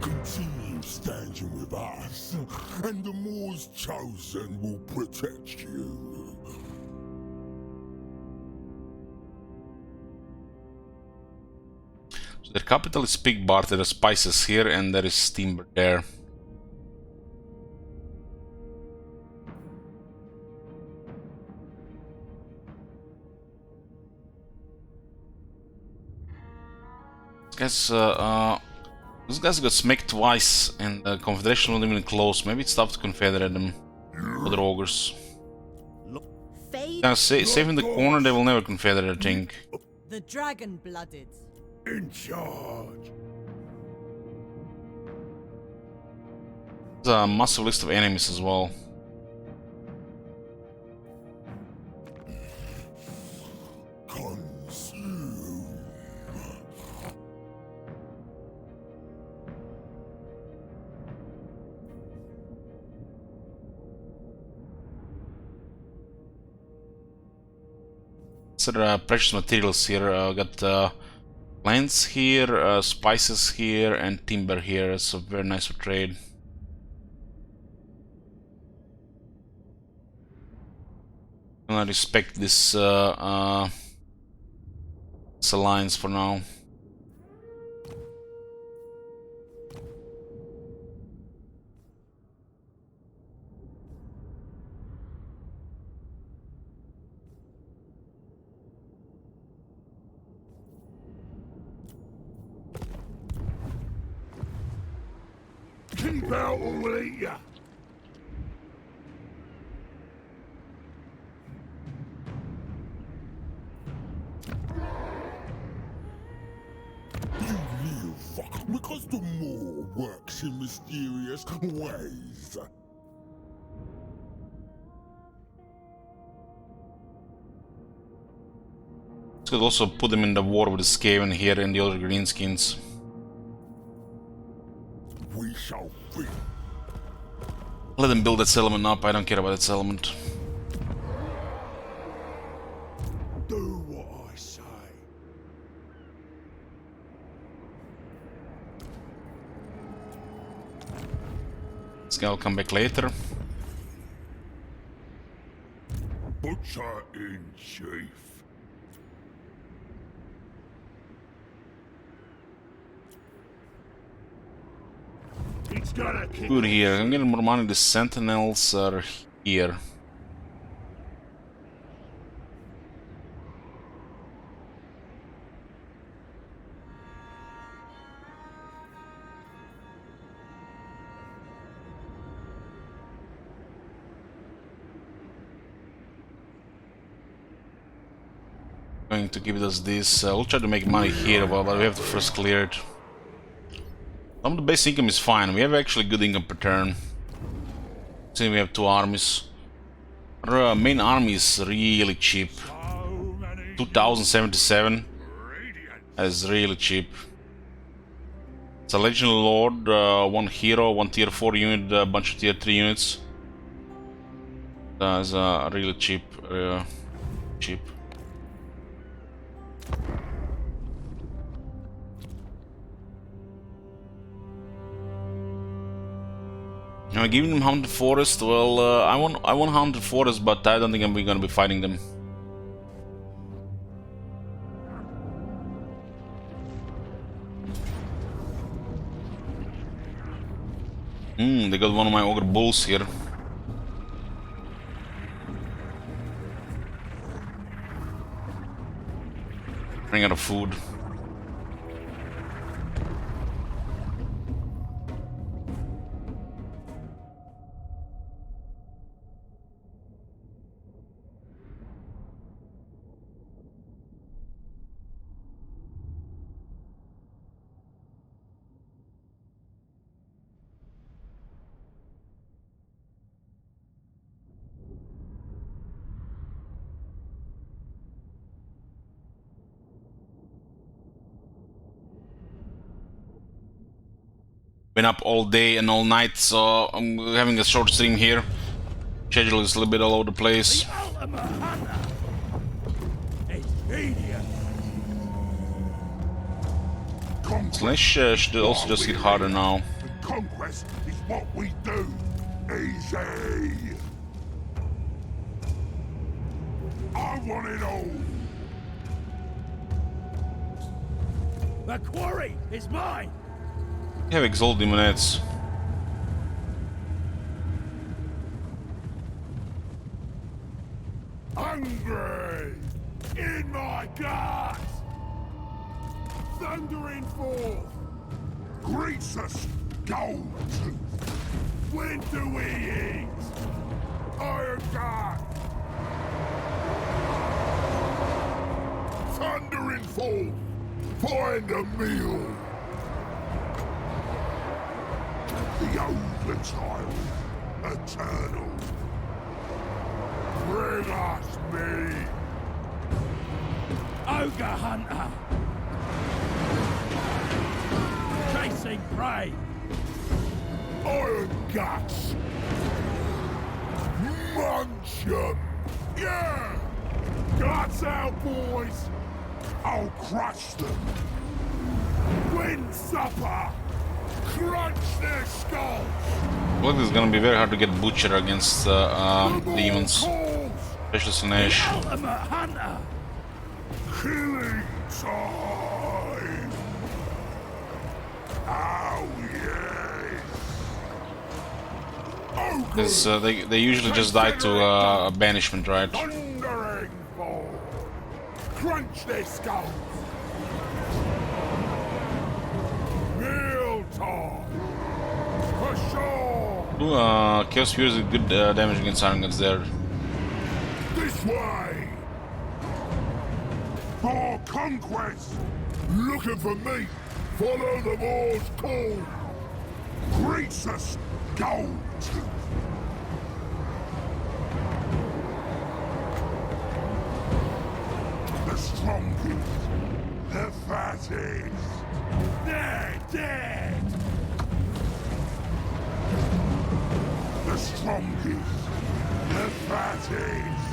Speaker 2: Continue standing with us, and the Moors chosen will protect you.
Speaker 1: So their capital is Pig Bar, there are spices here, and there is timber there. This guy's got smacked twice, and the Confederation wasn't even close. Maybe it's tough to confederate them. Other ogres.
Speaker 3: Fade
Speaker 1: Yeah, safe in the corner, they will never confederate, I think.
Speaker 5: The dragon-blooded.
Speaker 2: In charge.
Speaker 1: There's a massive list of enemies as well.
Speaker 2: Consume.
Speaker 1: So there are precious materials here. Got plants here, spices here, and timber here. It's a very nice for trade. I respect this alliance for now.
Speaker 2: Keep out or we'll eat ya. You live because the Moor works in mysterious ways.
Speaker 1: Could also put them in the war with the Skaven here and the other greenskins.
Speaker 2: We shall free.
Speaker 1: Let them build that settlement up, I don't care about that settlement.
Speaker 2: Do what I say.
Speaker 1: This guy will come back later.
Speaker 2: Butcher in chief. It's gonna kick.
Speaker 1: Good here, I'm getting more money, the sentinels are here. Going to give us this. We'll try to make money here, but we have to first clear it. Some of the base income is fine. We have actually good income per turn. See, we have two armies. Our main army is really cheap. 2077. That is really cheap. It's a Legionary Lord, one hero, one tier 4 unit, a bunch of tier 3 units. That is really cheap. Cheap. Am I giving them Haunted Forest? Well, I want Haunted Forest, but I don't think we're gonna be fighting them. They got one of my ogre bulls here. Running out of food. Been up all day and all night, so I'm having a short stream here. Schedule is a little bit all over the place.
Speaker 2: Ultimate hunter. Expedient.
Speaker 1: Slash should also just hit harder now.
Speaker 2: Conquest is what we do. Easy. I want it all. The quarry is mine!
Speaker 1: We have Exalt Demonettes.
Speaker 2: Hungry! In my guts! Thundering forth! Greets us, Goldtooth! When do we eat? Iron God! Thundering forth! Find a meal! The overtime, eternal. Bring us meat! Ogre Hunter! Chasing prey! Iron Guts! Munch 'em! Yeah! Guts out, boys! I'll crush them! Wind Supper! Crunch their skulls!
Speaker 1: Well, it's gonna be very hard to get Butcher against demons.
Speaker 2: Calls!
Speaker 1: Especially Sinesh.
Speaker 2: Ultimate Hunter! Killing time! Oh yes! Oh,
Speaker 1: Because they usually just die to banishment, right?
Speaker 2: thundering fall! Crunch their skulls! Meal time! For sure!
Speaker 1: Ooh, Chaos Fury is good damage against Iron Guns there.
Speaker 2: This way! For conquest! Looking for me! Follow the Moor's call! Greets us, Goldtooth! The strongest, the fattest, they're dead! The strongest, the fattest.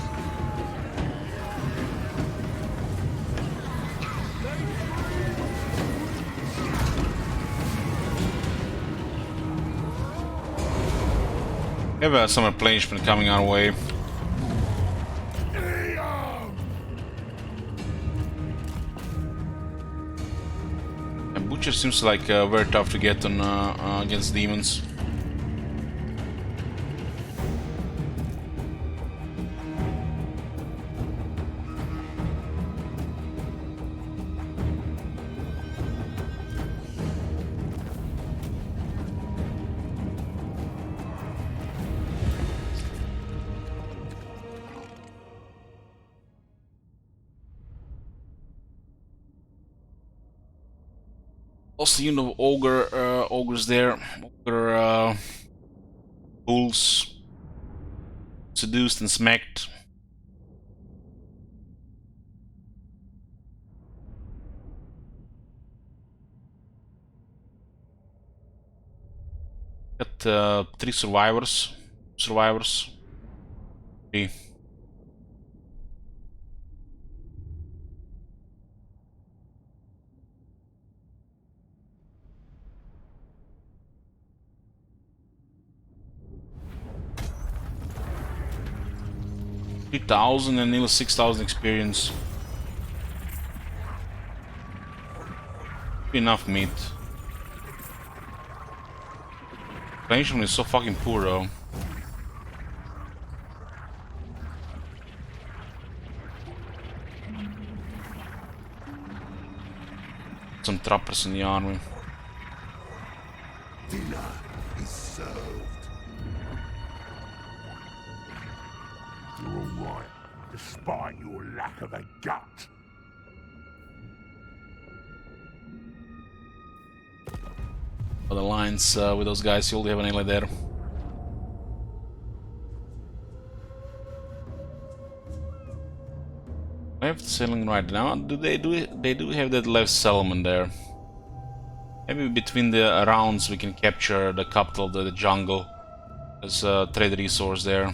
Speaker 1: We have some replenishment coming our way. And Butcher seems like very tough to get on against demons. Also, you know, ogres there, ogre fools, seduced and smacked. Got 3 survivors. Three. $3,000 and nearly 6,000 experience. Enough meat. Replenishment is so fucking poor though. Some trappers in the army.
Speaker 2: Dinner is served. You're all right, despite your lack of a gut.
Speaker 1: For the lines with those guys, you only have an ally there. Left settlement right now. They do have that left settlement there. Maybe between the rounds we can capture the capital of the jungle. There's a trade resource there.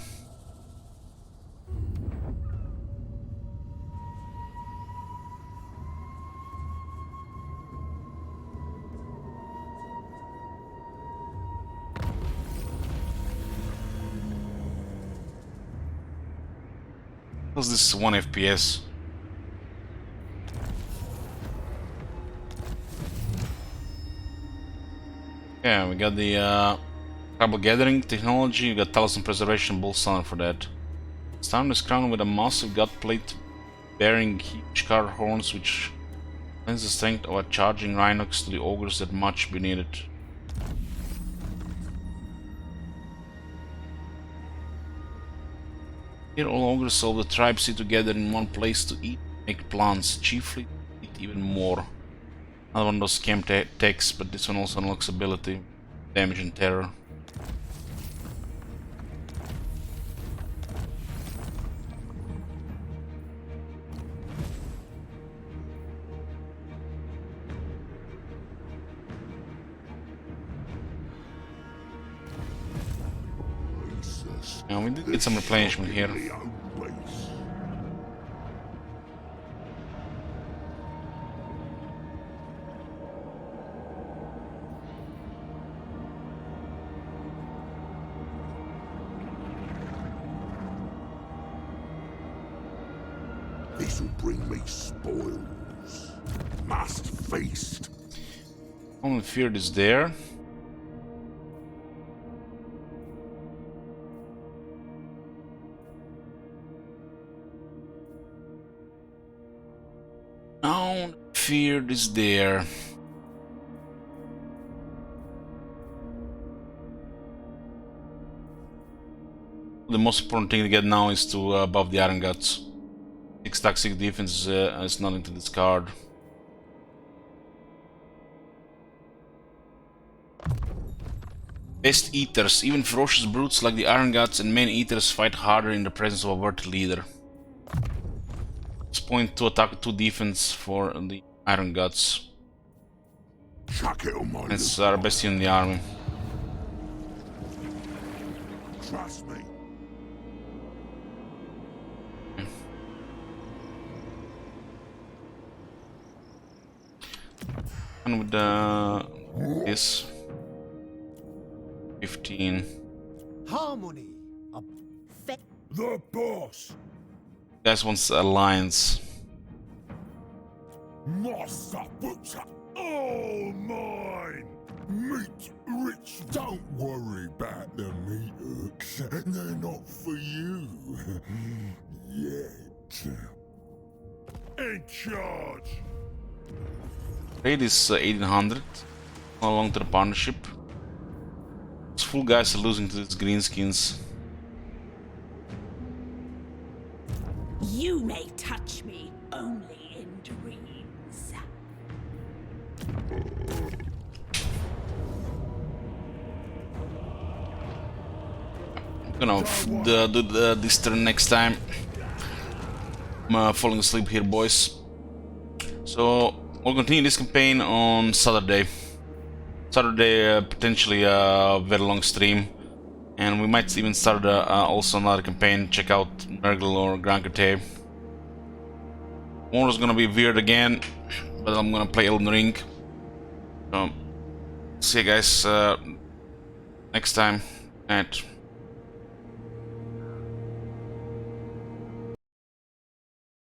Speaker 1: What's this 1 FPS? Yeah, we got the tribal gathering technology. We got talisman preservation, bull stunner for that. Stunner is crowned with a massive gut plate bearing huge car horns, which lends the strength of a charging rhinox to the ogres that much be needed. Here all ogres of the tribe sit together in one place to eat, make plans, chiefly eat even more. Another one of those scam techs, but this one also unlocks ability, damage and terror. Yeah, we did get some replenishment here.
Speaker 2: This'll bring me spoils. Must feast.
Speaker 1: Only fear is there. Only fear is there. The most important thing to get now is to buff the Iron Guts. 6 toxic defense is nothing to discard. Best Eaters. Even ferocious brutes like the Iron Guts and main Eaters fight harder in the presence of a worthy leader. It's point 2 attack, 2 defense for the Iron Guts.
Speaker 2: Chuck it on my
Speaker 1: It's our best unit in the army.
Speaker 2: Trust me.
Speaker 1: And with this 15.
Speaker 5: Harmony.
Speaker 2: The boss.
Speaker 1: Guys wants alliance.
Speaker 2: Master butcher. All mine. Meat rich. Don't worry about the meat hooks. They're not for you. Yet. In charge.
Speaker 1: Trade is 1800. Along to the partnership. These full guys are losing to these greenskins.
Speaker 7: You may touch me only in dreams.
Speaker 1: I'm gonna do this turn next time. I'm falling asleep here, boys. So we'll continue this campaign on Saturday. Potentially a very long stream, and we might even start also another campaign. Check out Nurgle or Grand Crete. Tomorrow's gonna be weird again, but I'm gonna play Elden Ring. So see you guys next time. Night.